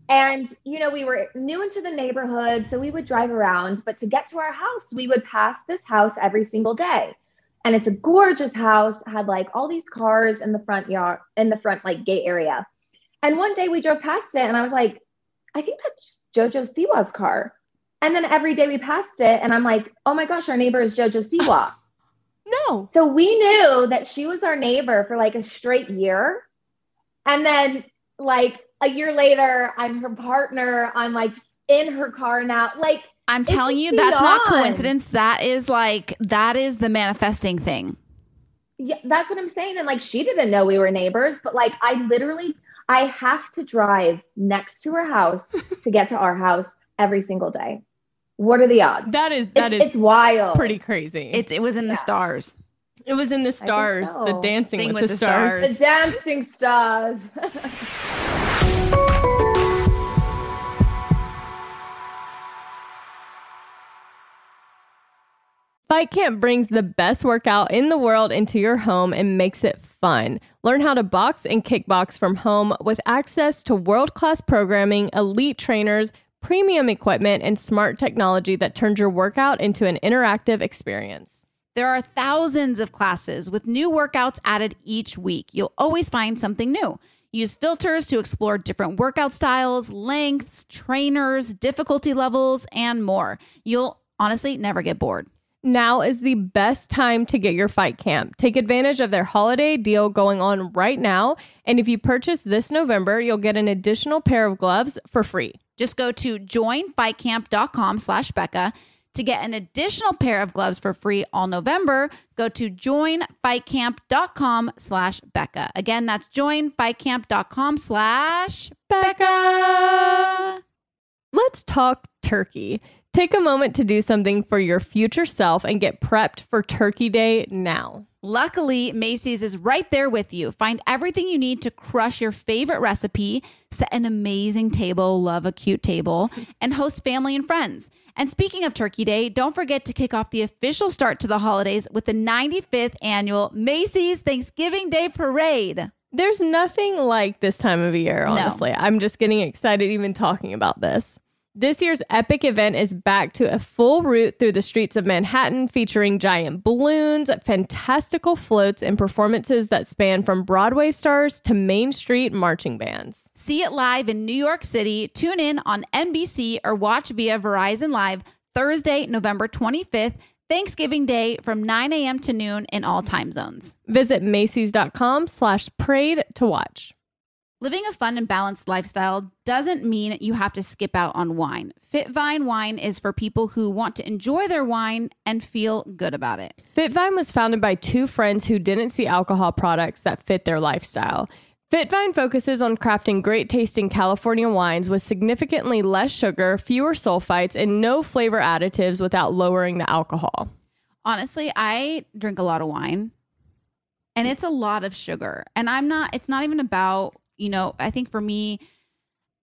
And, we were new into the neighborhood, so we would drive around. But to get to our house, we would pass this house every single day. And it's a gorgeous house, had like all these cars in the front yard, in the front like gate area. And one day we drove past it and I was like, I think that's JoJo Siwa's car. And then every day we passed it and I'm like, oh my gosh, our neighbor is JoJo Siwa. No. So we knew that she was our neighbor for like a straight year. And then like a year later, I'm her partner. I'm like in her car now. Like, I'm telling you, that's not coincidence. That is the manifesting thing. Yeah, that's what I'm saying. And like, she didn't know we were neighbors, but like, I have to drive next to her house to get to our house every single day. What are the odds? That is it's wild. Pretty crazy. It was in the stars. It was in the stars, so. the dancing Sing with the stars. The dancing stars. Fight Camp brings the best workout in the world into your home and makes it fun. Learn how to box and kickbox from home with access to world-class programming, elite trainers, premium equipment, and smart technology that turns your workout into an interactive experience. There are thousands of classes with new workouts added each week. You'll always find something new. Use filters to explore different workout styles, lengths, trainers, difficulty levels, and more. You'll honestly never get bored. Now is the best time to get your Fight Camp. Take advantage of their holiday deal going on right now. And if you purchase this November, you'll get an additional pair of gloves for free. Just go to joinfightcamp.com/Becca to get an additional pair of gloves for free all November. Go to joinfightcamp.com/Becca. Again, that's joinfightcamp.com/Becca. Let's talk turkey. Take a moment to do something for your future self and get prepped for Turkey Day now. Luckily, Macy's is right there with you. Find everything you need to crush your favorite recipe, set an amazing table, love a cute table, and host family and friends. And speaking of Turkey Day, don't forget to kick off the official start to the holidays with the 95th annual Macy's Thanksgiving Day Parade. There's nothing like this time of year, honestly. No. I'm just getting excited even talking about this. This year's epic event is back to a full route through the streets of Manhattan, featuring giant balloons, fantastical floats, and performances that span from Broadway stars to Main Street marching bands. See it live in New York City. Tune in on NBC or watch via Verizon Live Thursday, November 25th, Thanksgiving Day from 9 a.m. to noon in all time zones. Visit Macys.com/parade to watch. Living a fun and balanced lifestyle doesn't mean you have to skip out on wine. Fitvine Wine is for people who want to enjoy their wine and feel good about it. Fitvine was founded by two friends who didn't see alcohol products that fit their lifestyle. Fitvine focuses on crafting great tasting California wines with significantly less sugar, fewer sulfites, and no flavor additives without lowering the alcohol. Honestly, I drink a lot of wine and it's a lot of sugar. And it's not even about, I think for me,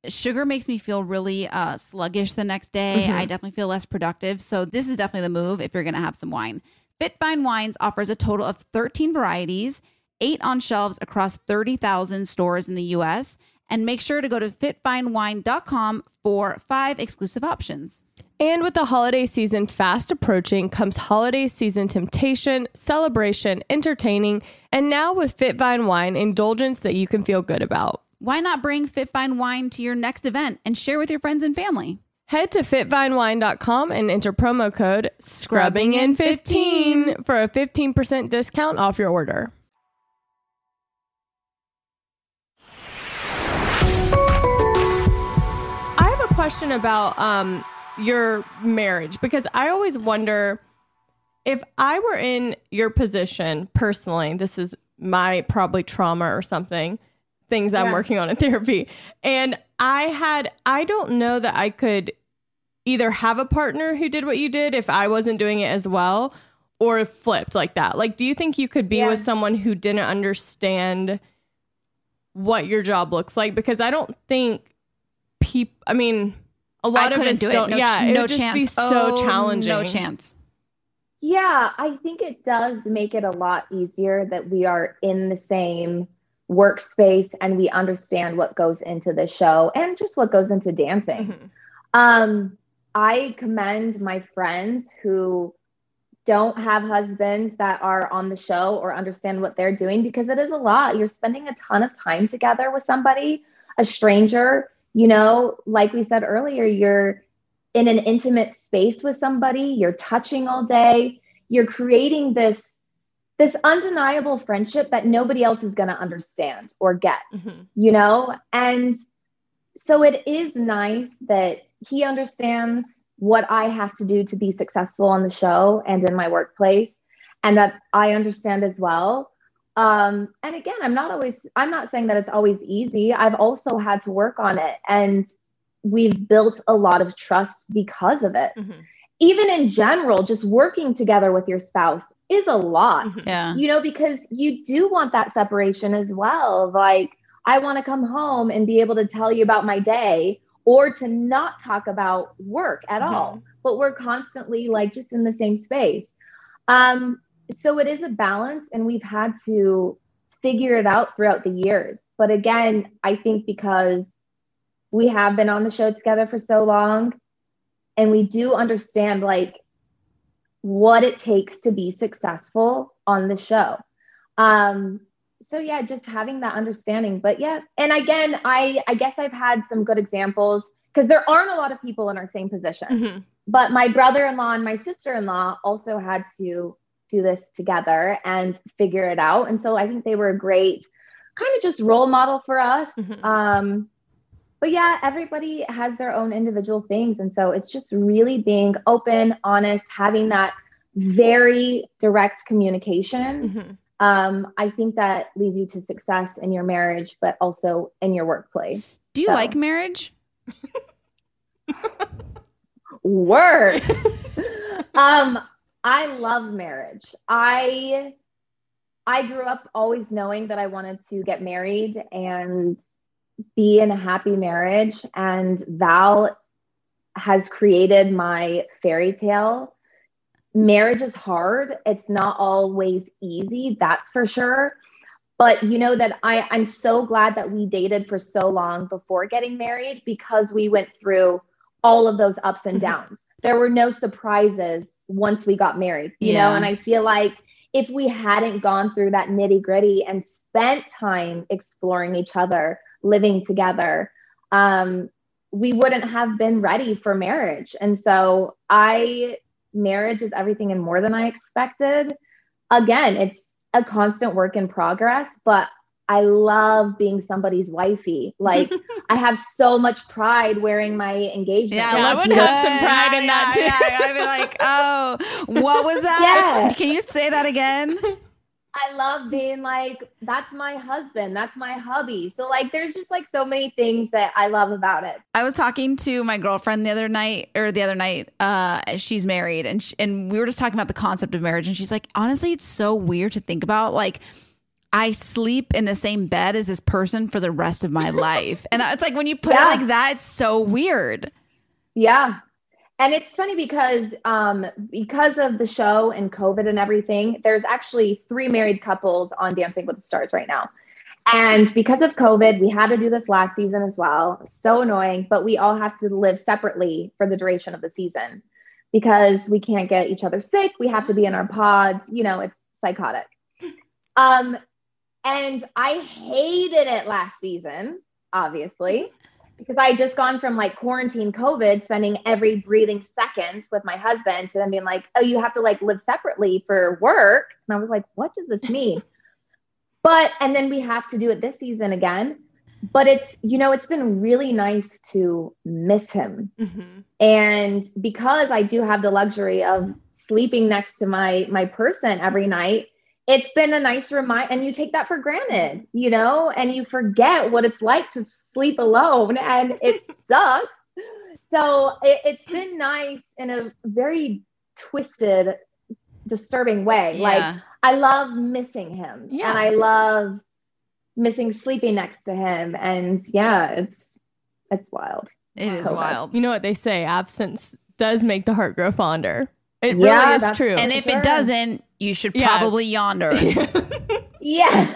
sugar makes me feel really sluggish the next day. I definitely feel less productive. So this is definitely the move if you're going to have some wine. Fitvine Wines offers a total of 13 varieties, 8 on shelves across 30,000 stores in the U.S. And make sure to go to fitvinewine.com for 5 exclusive options. And with the holiday season fast approaching comes holiday season temptation, celebration, entertaining, and now with Fitvine Wine, indulgence that you can feel good about. Why not bring Fitvine Wine to your next event and share with your friends and family? Head to fitvinewine.com and enter promo code SCRUBBINGIN15 for a 15% discount off your order. I have a question about your marriage, because I always wonder if I were in your position personally. This is my probably trauma or something, things I'm working on in therapy. And I don't know that I could either have a partner who did what you did if I wasn't doing it as well, or if flipped like that. Like, do you think you could be with someone who didn't understand what your job looks like? Because I don't think a lot of us don't. It would just be so challenging. No chance. Yeah, I think it does make it a lot easier that we are in the same workspace and we understand what goes into the show and just what goes into dancing. I commend my friends who don't have husbands that are on the show or understand what they're doing, because it is a lot. You're spending a ton of time together with somebody, a stranger. Like we said earlier, you're in an intimate space with somebody, you're touching all day, you're creating this undeniable friendship that nobody else is going to understand or get, And so it is nice that he understands what I have to do to be successful on the show and in my workplace, and that I understand as well. And again, I'm not saying that it's always easy. I've also had to work on it, and we've built a lot of trust because of it. Even in general, just working together with your spouse is a lot. Yeah. You know, because you do want that separation as well. Like, I want to come home and be able to tell you about my day, or to not talk about work at all. But we're constantly like just in the same space. So it is a balance, and we've had to figure it out throughout the years. But again, I think because we have been on the show together for so long, and we do understand like what it takes to be successful on the show. So yeah, just having that understanding. But yeah, and again, I guess I've had some good examples, because there aren't a lot of people in our same position. But my brother-in-law and my sister-in-law also had to do this together and figure it out. And so I think they were a great kind of just role model for us. But yeah, everybody has their own individual things. And so it's just really being open, honest, having that very direct communication. I think that leads you to success in your marriage, but also in your workplace. Do you like marriage? Work. I love marriage. I grew up always knowing that I wanted to get married and be in a happy marriage, and Val has created my fairy tale. Marriage is hard. It's not always easy, that's for sure. But you know that I'm so glad that we dated for so long before getting married, because we went through all of those ups and downs. There were no surprises once we got married, you know? And I feel like if we hadn't gone through that nitty gritty and spent time exploring each other, living together, we wouldn't have been ready for marriage. And so marriage is everything and more than I expected. Again, it's a constant work in progress, but I love being somebody's wifey. Like, I have so much pride wearing my engagement. Yeah, I would have some pride in that too. Yeah, I'd be like, oh, what was that? Yeah. Can you say that again? I love being like, that's my husband, that's my hubby. So like, there's just like so many things that I love about it. I was talking to my girlfriend the other night, she's married, and we were just talking about the concept of marriage. And she's like, honestly, it's so weird to think about. Like, I sleep in the same bed as this person for the rest of my life. And it's like, when you put it like that, it's so weird. Yeah. And it's funny because of the show and COVID and everything, there's actually 3 married couples on Dancing with the Stars right now. And because of COVID, we had to do this last season as well. So annoying, but we all have to live separately for the duration of the season because we can't get each other sick. We have to be in our pods. You know, it's psychotic. And I hated it last season, obviously, because I had just gone from like quarantine COVID, spending every breathing second with my husband, to then being like, oh, you have to like live separately for work. And I was like, what does this mean? And then we have to do it this season again. But it's, you know, it's been really nice to miss him. And because I do have the luxury of sleeping next to my person every night, it's been a nice reminder, and you take that for granted, you know, and you forget what it's like to sleep alone, and it sucks. So it's been nice in a very twisted, disturbing way. Like, I love missing him, and I love missing sleeping next to him. And it's wild. It is wild. You know what they say, absence does make the heart grow fonder. It really is true. And if it doesn't, you should probably yonder. Yeah.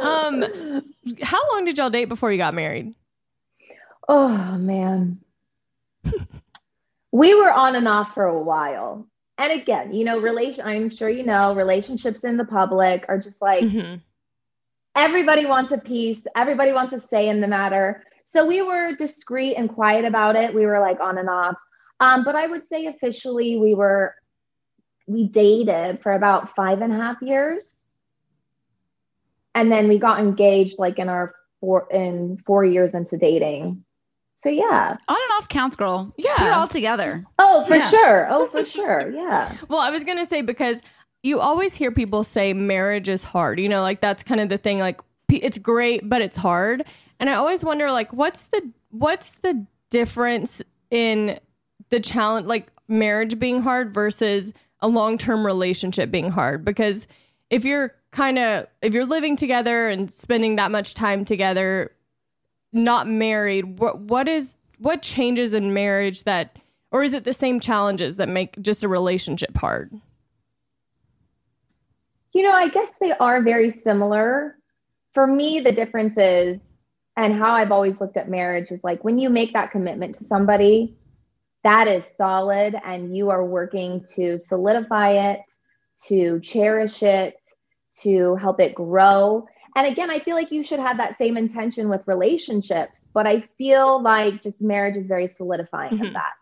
How long did y'all date before you got married? Oh, man. We were on and off for a while. And again, you know, I'm sure you know, relationships in the public are just like, everybody wants a piece. Everybody wants a say in the matter. So we were discreet and quiet about it. We were like on and off. But I would say officially we dated for about 5.5 years. And then we got engaged like in 4 years into dating. So yeah. On and off counts, girl. Yeah. Put it all together. Oh, for sure. Yeah. Well, I was going to say, because you always hear people say marriage is hard, you know, like that's kind of the thing, like it's great, but it's hard. And I always wonder, like, what's the difference in the challenge, like marriage being hard versus a long-term relationship being hard? Because if you're living together and spending that much time together, not married, what changes in marriage or is it the same challenges that make just a relationship hard? I guess they are very similar. For me, the difference is, and how I've always looked at marriage is like, when you make that commitment to somebody, that is solid, and you are working to solidify it, to cherish it, to help it grow. And again, I feel like you should have that same intention with relationships, but I feel like just marriage is very solidifying of that.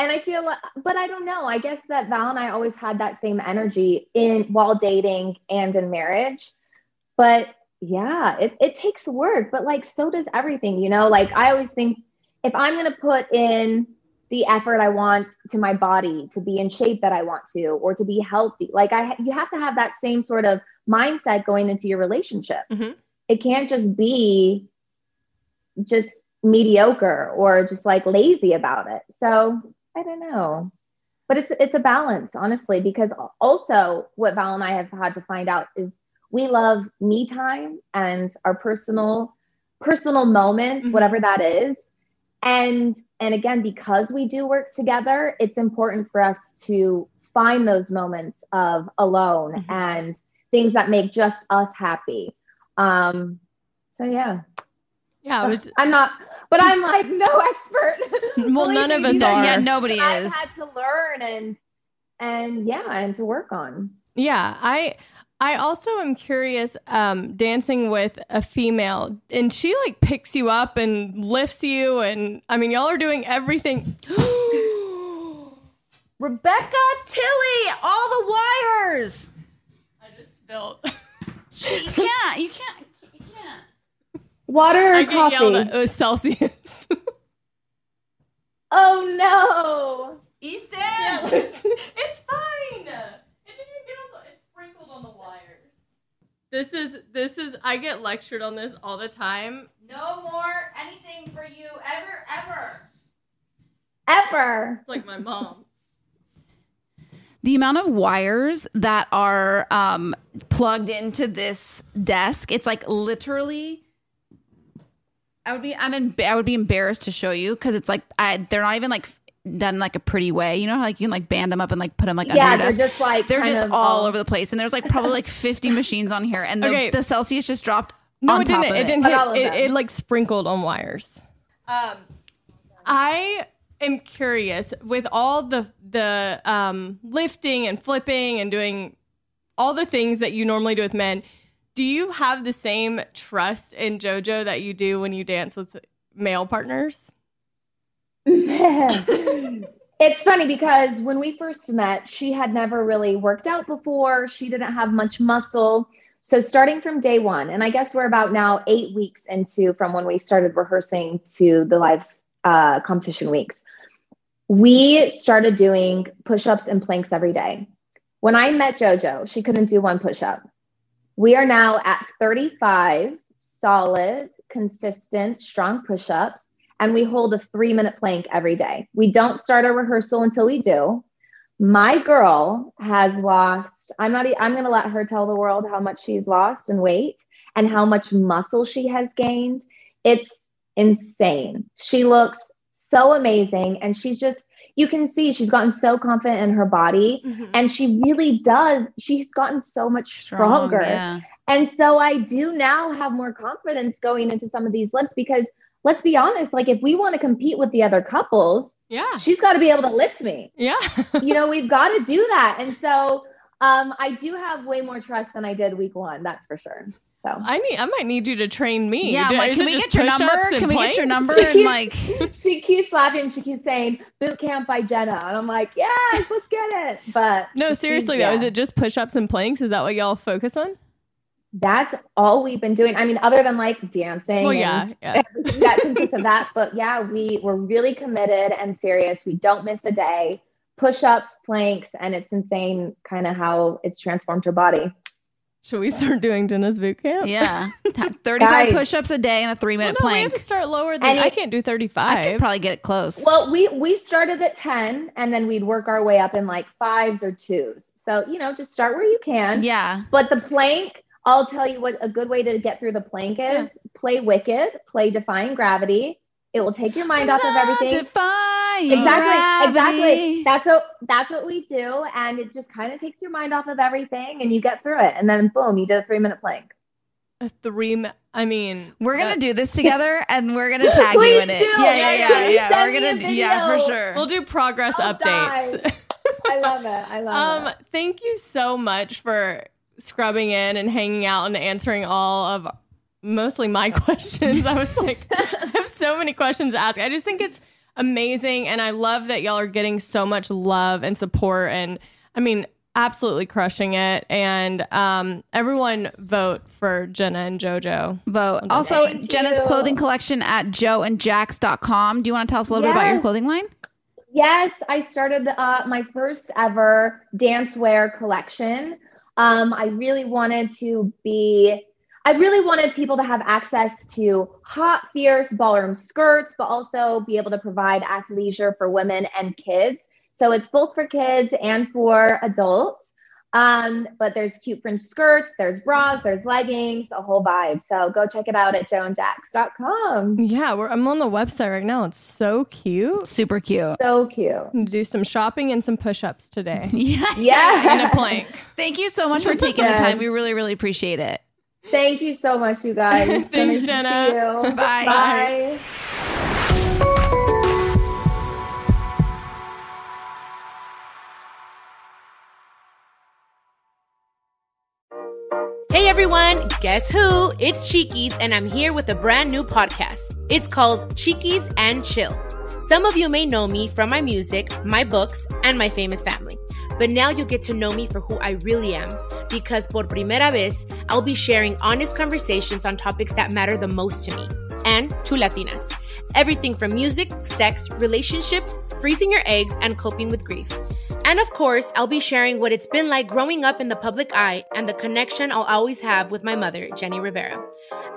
And I feel like, but I don't know, I guess that Val and I always had that same energy while dating and in marriage. But yeah, it takes work, but like, so does everything, like I always think if I'm going to put in the effort I want to my body to be in shape that I want to, or to be healthy, like you have to have that same sort of mindset going into your relationship. Mm-hmm. It can't just be just mediocre or just like lazy about it. So I don't know, but it's a balance, honestly, because also what Val and I have had to find out is we love me time and our personal moments, mm-hmm. whatever that is. And again, because we do work together, it's important for us to find those moments of alone mm-hmm. and things that make just us happy. So yeah. Yeah. I'm like no expert. Well, none of us are. Yeah, nobody is. I've had to learn and to work on. Yeah. I also am curious, dancing with a female, and she like picks you up and lifts you. And I mean, y'all are doing everything. Rebecca Tilly, all the wires. I just spilled. You can't. Water or coffee? It was Celsius. Oh no. Easton. Yeah, it's fine. It's sprinkled on the wires. This is I get lectured on this all the time. No more anything for you ever. It's like my mom. The amount of wires that are plugged into this desk, it's like literally I would be embarrassed to show you because it's like they're not even like done like a pretty way. You know how like you can like band them up and like put them like under your desk? They're just all over the place, and there's like probably like 50 machines on here, and the Celsius just dropped. No, on it top didn't. of It didn't hit. It like sprinkled on wires. I am curious with all the lifting and flipping and doing all the things that you normally do with men. Do you have the same trust in JoJo that you do when you dance with male partners? It's funny because when we first met, she had never really worked out before. She didn't have much muscle. So starting from day one, and I guess we're about now 8 weeks into from when we started rehearsing to the live competition weeks, we started doing push-ups and planks every day. When I met JoJo, she couldn't do one push-up. We are now at 35 solid, consistent, strong push-ups, and we hold a 3-minute plank every day. We don't start a rehearsal until we do. My girl has lost, I'm going to let her tell the world how much she's lost in weight and how much muscle she has gained. It's insane. She looks so amazing. And you can see she's gotten so confident in her body, mm-hmm. and she really does. She's gotten so much stronger. Yeah. And so I do now have more confidence going into some of these lifts because let's be honest, like if we want to compete with the other couples, yeah, she's got to be able to lift me. Yeah. We've got to do that. And so I do have way more trust than I did week one. That's for sure. So I might need you to train me. Yeah, can we get your number? Can we get your number? She keeps laughing. She keeps saying boot camp by Jenna. And I'm like, yes, let's get it. But no, seriously though, is it just push-ups and planks? Is that what y'all focus on? That's all we've been doing. I mean, other than like dancing. Well, yeah. Everything that consists of that. But yeah, we're really committed and serious. We don't miss a day. Push-ups, planks, and it's insane kind of how it's transformed her body. Should we start doing Jenna's boot camp? Yeah. 35 push-ups a day and a 3-minute plank. We have to start lower than I can't do 35. I could probably get it close. Well, we started at 10 and then we'd work our way up in like 5s or 2s. So, just start where you can. Yeah. But the plank, I'll tell you what a good way to get through the plank is. Play Wicked, play Defying Gravity. It will take your mind off of everything. Exactly. That's what we do. And it just kind of takes your mind off of everything and you get through it. And then boom, you did a 3-minute plank. We're going to do this together and we're going to tag you in it. Yeah. We're going to, for sure. We'll do progress updates. I love it. Thank you so much for scrubbing in and hanging out and answering all of mostly my questions. I was like, I have so many questions to ask. I just think it's amazing. And I love that y'all are getting so much love and support. And absolutely crushing it. And everyone vote for Jenna and JoJo. Vote. Also, Jenna's clothing collection at joeandjax.com. Do you want to tell us a little bit about your clothing line? Yes, I started my first ever dancewear collection. I really wanted people to have access to hot, fierce ballroom skirts, but also be able to provide athleisure for women and kids. So it's both for kids and for adults. But there's cute fringe skirts, there's bras, there's leggings, a whole vibe. So go check it out at joeandjax.com. Yeah, I'm on the website right now. It's so cute. Super cute. So cute. Do some shopping and some push-ups today. Yeah. And a plank. Thank you so much for taking the time. We really, really appreciate it. Thank you so much, you guys. Thanks, Jenna. Bye. Bye. Hey everyone, guess who? It's Cheekies, and I'm here with a brand new podcast. It's called Cheekies and Chill. Some of you may know me from my music, my books, and my famous family. But now you get to know me for who I really am, because por primera vez, I'll be sharing honest conversations on topics that matter the most to me, and to Latinas. Everything from music, sex, relationships, freezing your eggs, and coping with grief. And of course, I'll be sharing what it's been like growing up in the public eye and the connection I'll always have with my mother, Jenny Rivera.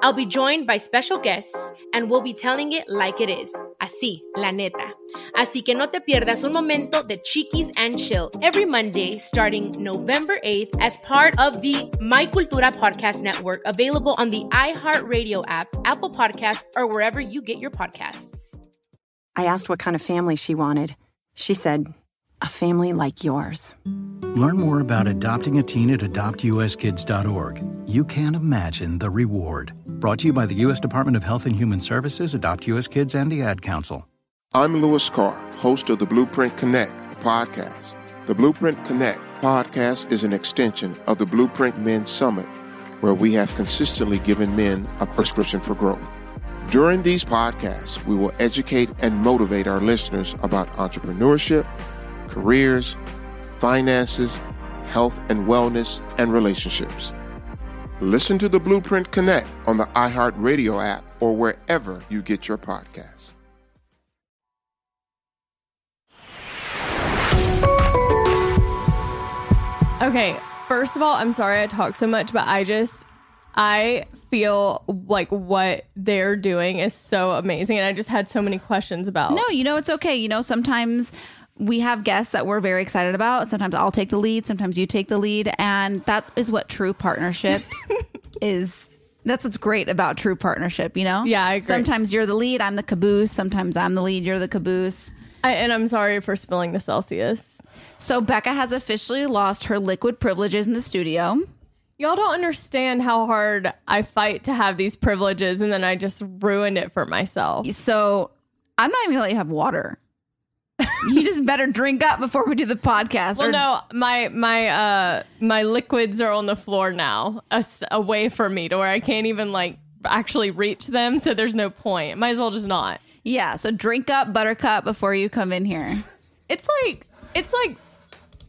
I'll be joined by special guests and we'll be telling it like it is. Así, la neta. Así que no te pierdas un momento de Cheekies and Chill every Monday starting November 8th as part of the My Cultura Podcast Network, available on the iHeartRadio app, Apple Podcasts, or wherever you get your podcasts. I asked what kind of family she wanted. She said, a family like yours. Learn more about adopting a teen at adoptuskids.org. You can't imagine the reward. Brought to you by the U.S. Department of Health and Human Services, Adopt U.S. Kids, and the Ad Council. I'm Louis Carr, host of the Blueprint Connect podcast. The Blueprint Connect podcast is an extension of the Blueprint Men's Summit, where we have consistently given men a prescription for growth. During these podcasts, we will educate and motivate our listeners about entrepreneurship, careers, finances, health and wellness, and relationships. Listen to the Blueprint Connect on the iHeartRadio app or wherever you get your podcasts. Okay, first of all, I'm sorry I talk so much, but I feel like what they're doing is so amazing. And I just had so many questions about. No, it's okay. Sometimes we have guests that we're very excited about. Sometimes I'll take the lead. Sometimes you take the lead. And that is what true partnership is. That's what's great about true partnership, Yeah, I agree. Sometimes you're the lead, I'm the caboose. Sometimes I'm the lead, you're the caboose. And I'm sorry for spilling the Celsius. So Becca has officially lost her liquid privileges in the studio. Y'all don't understand how hard I fight to have these privileges, and then I just ruined it for myself. So I'm not even gonna let you have water. You just better drink up before we do the podcast. Well, no, my liquids are on the floor now, away from me, to where I can't even actually reach them. So there's no point. Might as well just not. Yeah. So drink up, Buttercup, before you come in here. It's like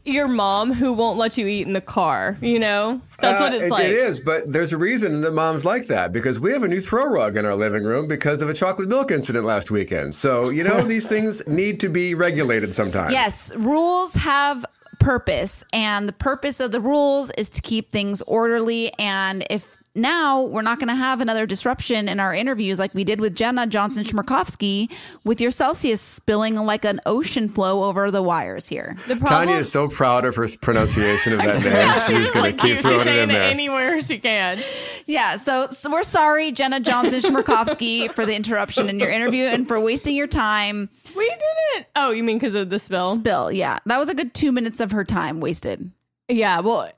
your mom who won't let you eat in the car, That's what it's like. It is, but there's a reason that mom's like that, because we have a new throw rug in our living room because of a chocolate milk incident last weekend. So, these things need to be regulated sometimes. Yes, rules have purpose, and the purpose of the rules is to keep things orderly. And if now we're not going to have another disruption in our interviews like we did with Jenna Johnson-Schmirkovsky with your Celsius spilling like an ocean flow over the wires here. Tanya is so proud of her pronunciation of that name. She's going to keep throwing it in there. Anywhere she can. Yeah, so we're sorry, Jenna Johnson-Schmirkovsky, for the interruption in your interview and for wasting your time. We didn't. Oh, you mean because of the spill? Yeah. That was a good 2 minutes of her time wasted. Yeah, well...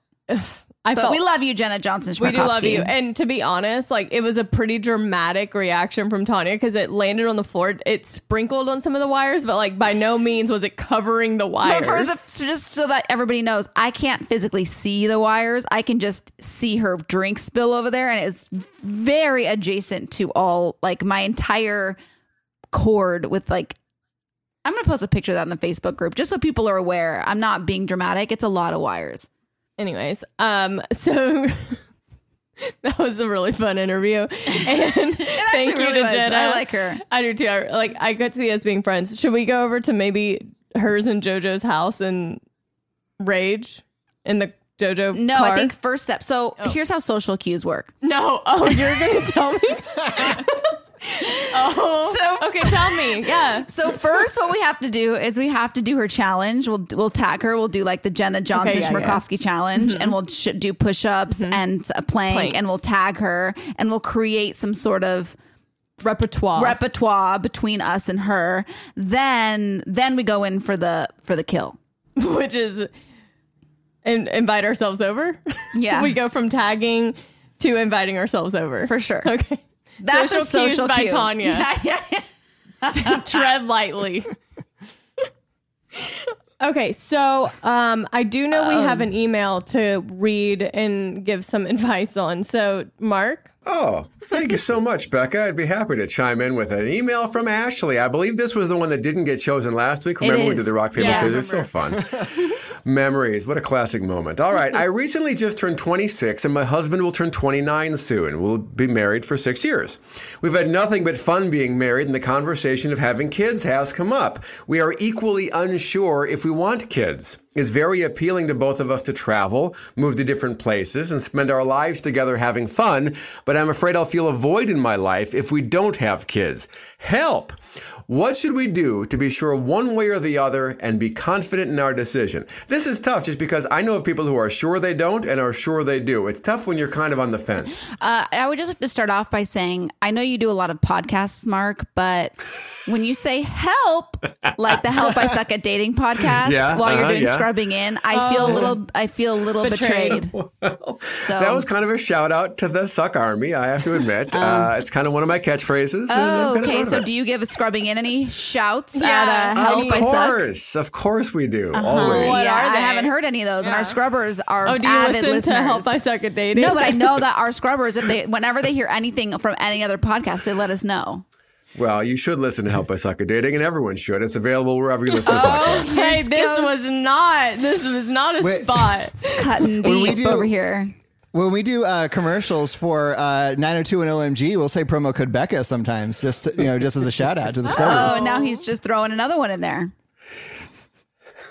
But we love you, Jenna Johnson-Schmirkovsky. We do love you. And to be honest, like, it was a pretty dramatic reaction from Tanya because it landed on the floor. It sprinkled on some of the wires, but like by no means was it covering the wires. Just so that everybody knows, I can't physically see the wires. I can just see her drink spill over there, and it's very adjacent to all, like, my entire cord with, like, I'm going to post a picture of that in the Facebook group just so people are aware. I'm not being dramatic. It's a lot of wires. Anyways, so that was a really fun interview. And thank you really to Jenna. I like her. I do too. I could see us being friends. Should we go over to maybe hers and JoJo's house and rage in the JoJo No, car? I think first step. So here's how social cues work. No. Oh, you're going to tell me? Okay, tell me. Yeah. So first, what we have to do is we have to do her challenge. We'll tag her. We'll do like the Jenna Johnson-Schmirkovsky challenge, and we'll do push-ups and a plank, and we'll tag her, and we'll create some sort of repertoire between us and her. Then we go in for the kill, which is invite ourselves over. Yeah, we go from tagging to inviting ourselves over for sure. Okay. That's social a social cues by cue. Tanya. Yeah. Tread lightly. Okay, so I do know we have an email to read and give some advice on. So, Mark? Oh, thank you so much, Becca. I'd be happy to chime in with an email from Ashley. I believe this was the one that didn't get chosen last week. Remember we did the rock, paper, scissors? So fun. Memories. What a classic moment. All right. I recently just turned 26 and my husband will turn 29 soon. We'll be married for 6 years. We've had nothing but fun being married and the conversation of having kids has come up. We are equally unsure if we want kids. It's very appealing to both of us to travel, move to different places, and spend our lives together having fun, but I'm afraid I'll feel a void in my life if we don't have kids. Help! What should we do to be sure one way or the other and be confident in our decision? This is tough just because I know of people who are sure they don't and are sure they do. It's tough when you're kind of on the fence. I would just like to start off by saying, I know you do a lot of podcasts, Mark, but when you say help, like the Help I Suck at Dating podcast, while you're doing scrubbing in, I feel a little betrayed. Well, so that was kind of a shout out to the Suck Army, I have to admit. It's kind of one of my catchphrases. Oh, okay. So do you give a scrubbing in any shouts at Help I Suck? Of course we do. Always. What are they? I haven't heard any of those. And our scrubbers are avid listeners. Do you listen to Help I Suck at Dating? No, but I know that our scrubbers, whenever they hear anything from any other podcast, they let us know. Well, you should listen to Help I Suck at Dating, and everyone should. It's available wherever you listen to podcasts. Okay, this was not a spot. It's cutting deep over here. When we do commercials for 902 and OMG, we'll say promo code Becca sometimes, just as a shout out to the scrubbers. Oh, and now he's just throwing another one in there.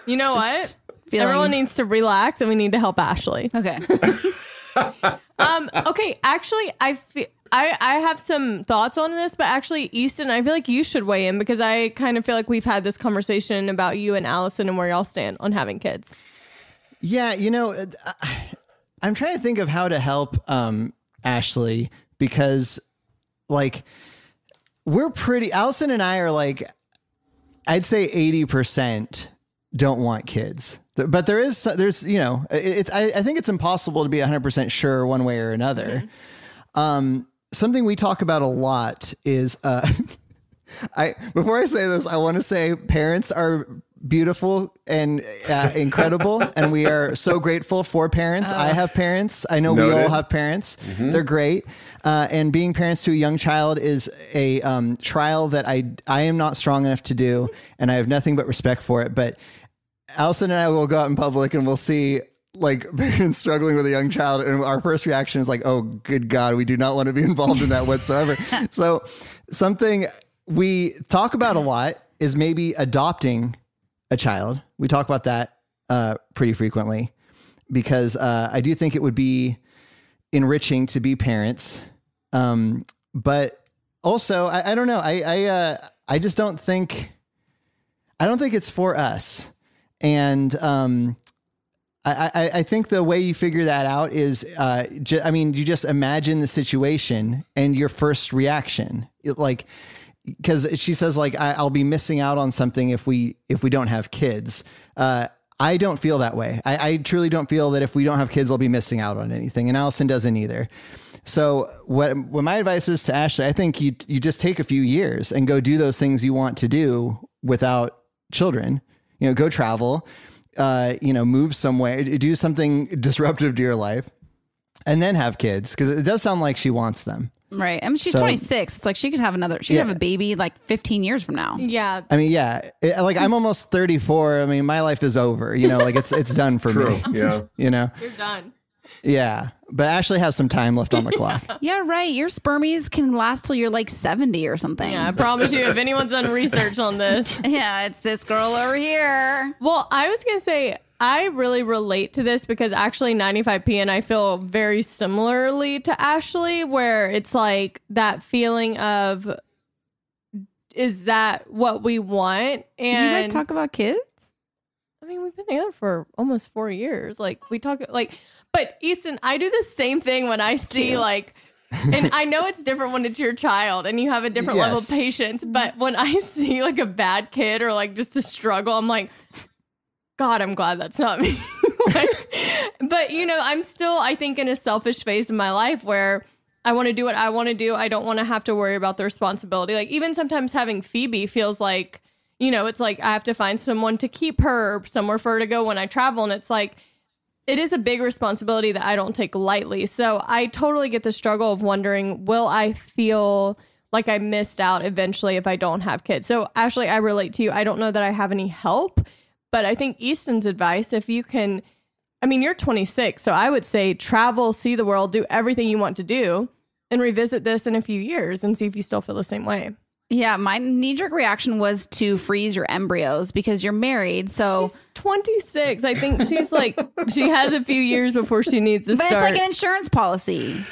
You know what? Everyone needs to relax, and we need to help Ashley. Okay. Okay. Actually, I have some thoughts on this, but actually, Easton, I feel like you should weigh in because I kind of feel like we've had this conversation about you and Allison and where y'all stand on having kids. Yeah, I'm trying to think of how to help Ashley because, like, Allison and I are like, I'd say 80% don't want kids. But there's I think it's impossible to be 100% sure one way or another. Mm-hmm. Something we talk about a lot is, before I say this, I want to say parents are beautiful and incredible. And we are so grateful for parents. I have parents. I know we all have parents. Mm-hmm. They're great. And being parents to a young child is a trial that I am not strong enough to do. And I have nothing but respect for it. But Allison and I will go out in public and we'll see like parents struggling with a young child. And our first reaction is like, oh, good God, we do not want to be involved in that whatsoever. So something we talk about a lot is maybe adopting a child. We talk about that pretty frequently because I do think it would be enriching to be parents. But also, I don't know. I just don't think it's for us. And I think the way you figure that out is, you just imagine the situation and your first reaction, because she says I'll be missing out on something if we don't have kids. I don't feel that way. I truly don't feel that if we don't have kids, I'll be missing out on anything. And Allison doesn't either. So what my advice is to Ashley, I think you just take a few years and go do those things you want to do without children, go travel, move somewhere, do something disruptive to your life and then have kids. Cause it does sound like she wants them. Right. I mean, she's 26. It's like she could have have a baby 15 years from now. Yeah. I mean, yeah. I'm almost 34. I mean, my life is over, it's done for me. Yeah. You're done. Yeah. But Ashley has some time left on the clock. Yeah, right. Your spermies can last till you're 70 or something. Yeah, I promise you, if anyone's done research on this. Yeah, it's this girl over here. Well, I was going to say, I really relate to this because actually 95P and I feel very similarly to Ashley, where it's like that feeling of, is that what we want? And you guys talk about kids? I mean, we've been together for almost 4 years. We talk but Easton, I do the same thing when I see and I know it's different when it's your child and you have a different level of patience, but when I see a bad kid or just a struggle, I'm like, God, I'm glad that's not me. But I'm still, I think, in a selfish phase in my life where I want to do what I want to do. I don't want to have to worry about the responsibility. Even sometimes having Phoebe feels like, it's I have to find someone to keep her, somewhere for her to go when I travel. And it's it is a big responsibility that I don't take lightly. So I totally get the struggle of wondering, will I feel like I missed out eventually if I don't have kids? So Ashley, I relate to you. I don't know that I have any help, but I think Easton's advice, if you can, you're 26. So I would say travel, see the world, do everything you want to do and revisit this in a few years and see if you still feel the same way. Yeah, my knee-jerk reaction was to freeze your embryos because you're married. So she's 26. I think she's she has a few years before she needs to start. But it's an insurance policy.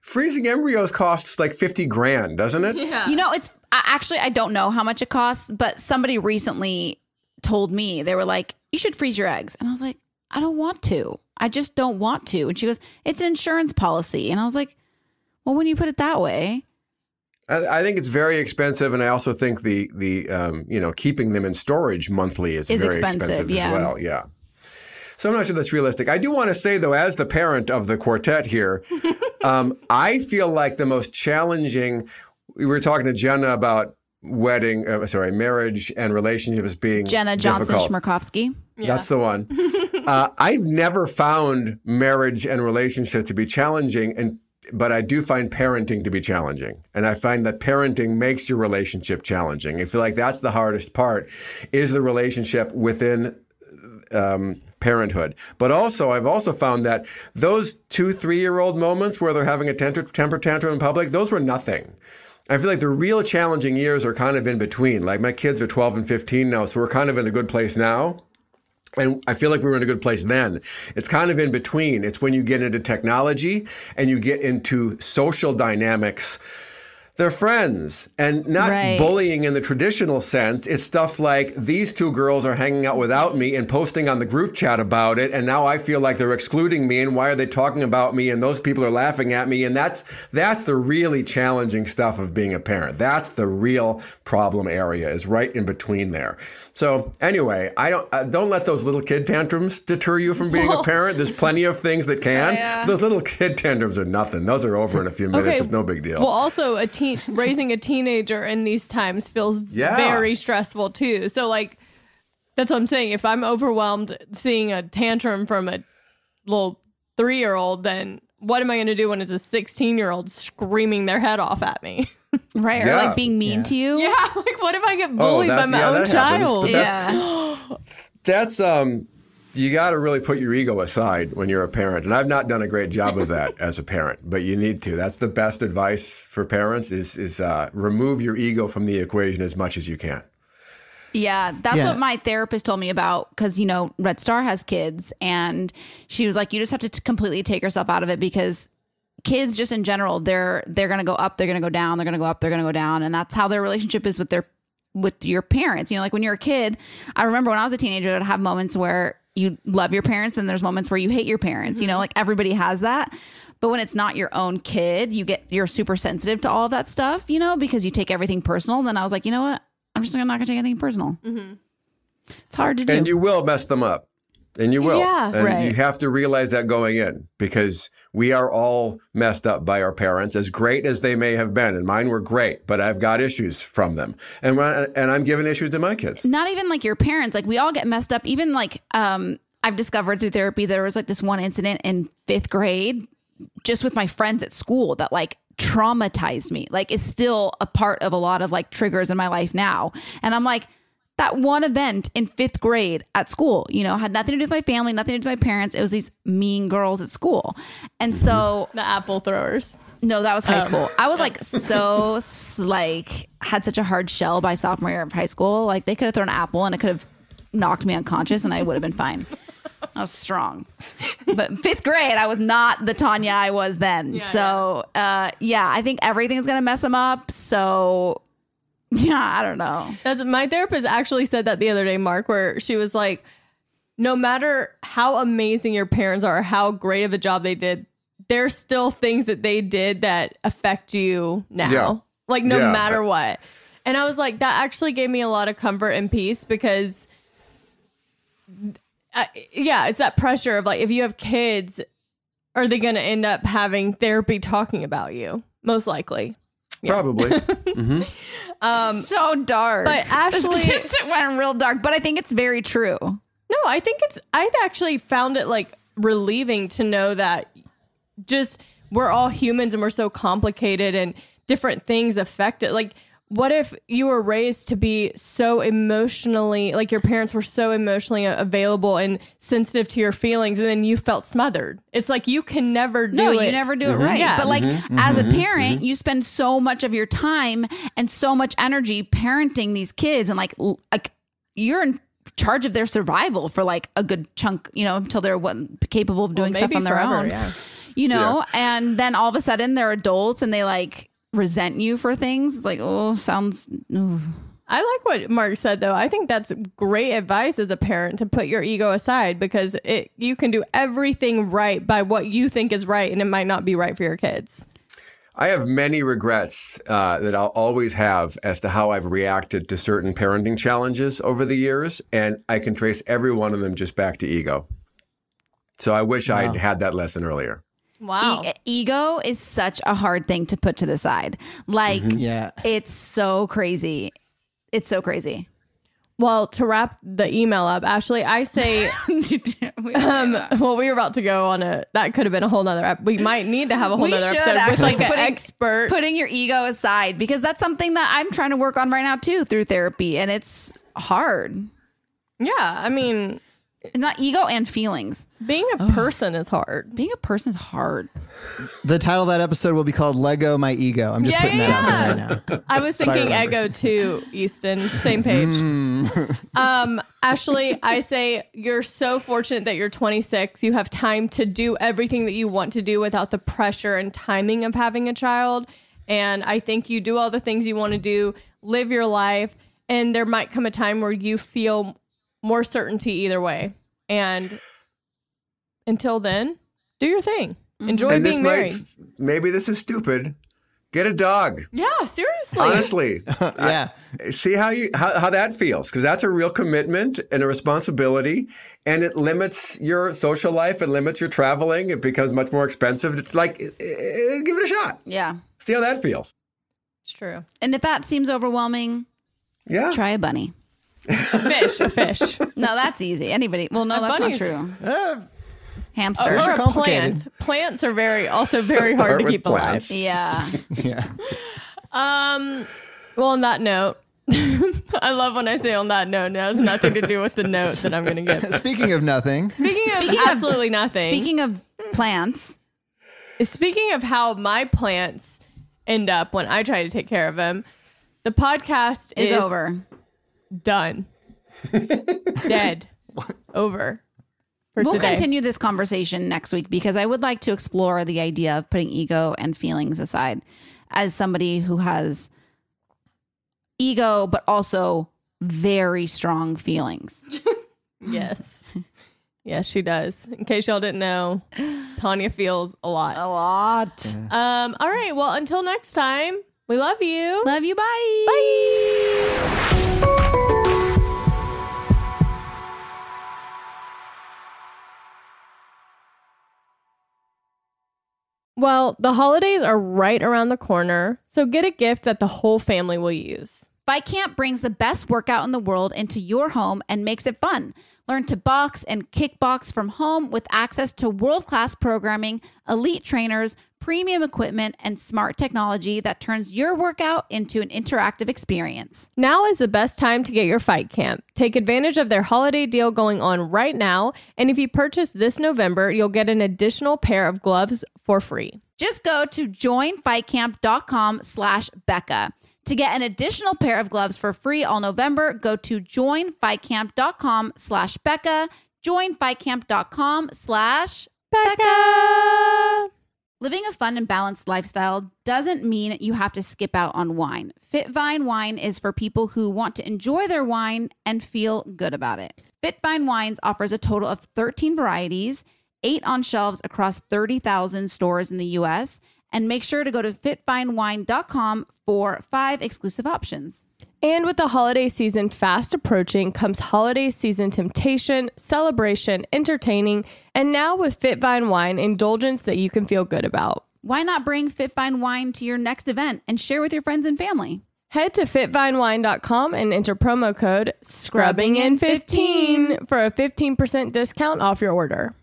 Freezing embryos costs $50,000, doesn't it? Yeah. It's actually, I don't know how much it costs, but somebody recently told me, they were like, you should freeze your eggs. And I was like, I don't want to. I just don't want to. And she goes, it's an insurance policy. And I was like, well, when you put it that way. I think it's very expensive, and I also think the keeping them in storage monthly is very expensive as well. Yeah. So I'm not sure that's realistic. I do want to say, though, as the parent of the quartet here, I feel like the most challenging. We were talking to Jenna about marriage and relationships being Jenna Johnson Schmirkovsky. Yeah. That's the one. I've never found marriage and relationships to be challenging, but I do find parenting to be challenging. And I find that parenting makes your relationship challenging. I feel like that's the hardest part, is the relationship within parenthood. But also, I've also found that those 2-3-year-old moments where they're having a temper tantrum in public, those were nothing. I feel like the real challenging years are kind of in between. My kids are 12 and 15 now, so we're kind of in a good place now. And I feel like we were in a good place then. It's kind of in between. It's when you get into technology and you get into social dynamics. They're friends, and not bullying in the traditional sense. It's stuff like, these two girls are hanging out without me and posting on the group chat about it, and now I feel like they're excluding me, and why are they talking about me, and those people are laughing at me. And that's the really challenging stuff of being a parent. That's the real problem area, is right in between there. So anyway, don't let those little kid tantrums deter you from being a parent. There's plenty of things that can. Yeah. Those little kid tantrums are nothing. Those are over in a few minutes. Okay. It's no big deal. Well, also raising a teenager in these times feels very stressful too. So that's what I'm saying. If I'm overwhelmed seeing a tantrum from a little 3-year-old, then what am I going to do when it's a 16-year-old screaming their head off at me? Right. Yeah. Or being mean to you. Yeah. What if I get bullied by my own child? That's you got to really put your ego aside when you're a parent. And I've not done a great job of that as a parent, but you need to. That's the best advice for parents is remove your ego from the equation as much as you can. Yeah, that's what my therapist told me about, because, you know, Red Star has kids, and she was like, you just have to completely take yourself out of it, because kids just in general, they're going to go up, they're going to go down, they're going to go up, they're going to go down. And that's how their relationship is with your parents. You know, like when you're a kid, I remember when I was a teenager, I'd have moments where you love your parents, then there's moments where you hate your parents, you know, like everybody has that. But when it's not your own kid, you're super sensitive to all of that stuff, you know, because you take everything personal. And then I was like, you know what? I'm just not going to take anything personal. Mm-hmm. It's hard to do. And you will mess them up. And you will. Yeah, and right. you have to realize that going in, because we are all messed up by our parents, as great as they may have been. And mine were great, but I've got issues from them. And I'm giving issues to my kids. Not even like your parents. Like we all get messed up. Even like I've discovered through therapy, there was like this one incident in 5th grade just with my friends at school that like traumatized me, like is still a part of a lot of like triggers in my life now. And I'm like, that one event in 5th grade at school, you know, had nothing to do with my family, nothing to do with my parents. It was these mean girls at school. And so the apple throwers. No, that was high school. I was like like had such a hard shell by sophomore year of high school. Like they could have thrown an apple and it could have knocked me unconscious and I would have been fine. I was strong. But 5th grade, I was not the Tanya I was then. I think everything's going to mess them up. So, yeah, I don't know. My therapist actually said that the other day, Mark, where she was like, no matter how amazing your parents are, how great of a job they did, there's still things that they did that affect you now. Yeah. Like, no matter what. And I was like, that actually gave me a lot of comfort and peace, because it's that pressure of like, if you have kids, are they going to end up having therapy talking about you? Most likely. Yeah. Probably. Mm-hmm. So dark. But Ashley, it went real dark, but I think it's very true. No, I actually found it like relieving to know that just we're all humans and we're so complicated and different things affect it. Like, what if you were raised to be so emotionally, like your parents were so emotionally available and sensitive to your feelings, and then you felt smothered? It's like you can never do it. No, you never do it right. Yeah. But like as a parent, you spend so much of your time and so much energy parenting these kids, and like you're in charge of their survival for like a good chunk, you know, until they're capable of doing stuff on their own. Yeah. You know, and then all of a sudden they're adults and they like resent you for things. It's like, sounds. I like what Mark said, though. I think that's great advice as a parent, to put your ego aside, because you can do everything right by what you think is right, and it might not be right for your kids. I have many regrets that I'll always have as to how I've reacted to certain parenting challenges over the years, and I can trace every one of them just back to ego. So I wish I'd had that lesson earlier. Wow. Ego is such a hard thing to put to the side. Like, it's so crazy. It's so crazy. Well, to wrap the email up, Ashley, I say, we were about to go on that could have been a whole nother we might need to have a whole nother episode with like an expert. Putting your ego aside, because that's something that I'm trying to work on right now too through therapy, and it's hard. Yeah, I mean, not ego and feelings. Being a person is hard. Being a person is hard. The title of that episode will be called Lego My Ego. I'm just putting that out there right now. I was thinking Ego too, Easton. Same page. Ashley, I say you're so fortunate that you're 26. You have time to do everything that you want to do without the pressure and timing of having a child. And I think you do all the things you want to do, live your life, and there might come a time where you feel more certainty either way. And until then, do your thing. Enjoy being married. Maybe this is stupid. Get a dog. Yeah, seriously. Honestly. Yeah. See how that feels, because that's a real commitment and a responsibility, and it limits your social life, it limits your traveling, it becomes much more expensive. Like, give it a shot. Yeah. See how that feels. It's true. And if that seems overwhelming, try a bunny. A fish. No, that's easy. Anybody. Well, no, that's not true. Hamster. Or a plant. Plants are also very hard to keep alive. Yeah. Yeah. Well, on that note, I love when I say on that note. It has nothing to do with the note that I'm going to give. Speaking of nothing. Speaking of absolutely nothing. Speaking of plants. Speaking of how my plants end up when I try to take care of them, the podcast is over. Done. Dead. Over. We'll today. continue this conversation next week because I would like to explore the idea of putting ego and feelings aside as somebody who has ego, but also very strong feelings. Yes. Yes, she does. In case y'all didn't know, Tanya feels a lot. A lot. All right. Well, until next time, we love you. Love you. Bye. Bye. Well, the holidays are right around the corner, so get a gift that the whole family will use. Fight Camp brings the best workout in the world into your home and makes it fun. Learn to box and kickbox from home with access to world-class programming, elite trainers, premium equipment, and smart technology that turns your workout into an interactive experience. Now is the best time to get your Fight Camp. Take advantage of their holiday deal going on right now, and if you purchase this November, you'll get an additional pair of gloves for free. Just go to joinfightcamp.com/Becca. To get an additional pair of gloves for free all November, go to joinfightcamp.com/Becca, joinfightcamp.com/Becca. Living a fun and balanced lifestyle doesn't mean you have to skip out on wine. Fitvine Wine is for people who want to enjoy their wine and feel good about it. Fitvine Wines offers a total of 13 varieties, 8 on shelves across 30,000 stores in the U.S., and make sure to go to fitfinewine.com for 5 exclusive options. And with the holiday season fast approaching comes holiday season temptation, celebration, entertaining, and now with Fitvine Wine, indulgence that you can feel good about. Why not bring Fitvine Wine to your next event and share with your friends and family? Head to fitvinewine.com and enter promo code SCRUBBINGIN15 for a 15% discount off your order.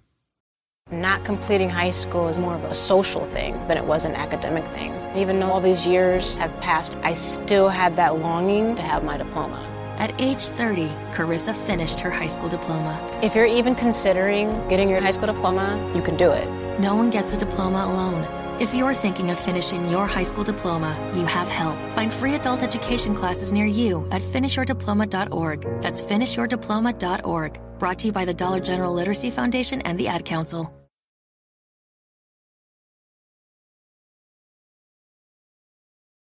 Not completing high school is more of a social thing than it was an academic thing. Even though all these years have passed, I still had that longing to have my diploma. At age 30, Carissa finished her high school diploma. If you're even considering getting your high school diploma, you can do it. No one gets a diploma alone. If you're thinking of finishing your high school diploma, you have help. Find free adult education classes near you at finishyourdiploma.org. That's finishyourdiploma.org. Brought to you by the Dollar General Literacy Foundation and the Ad Council.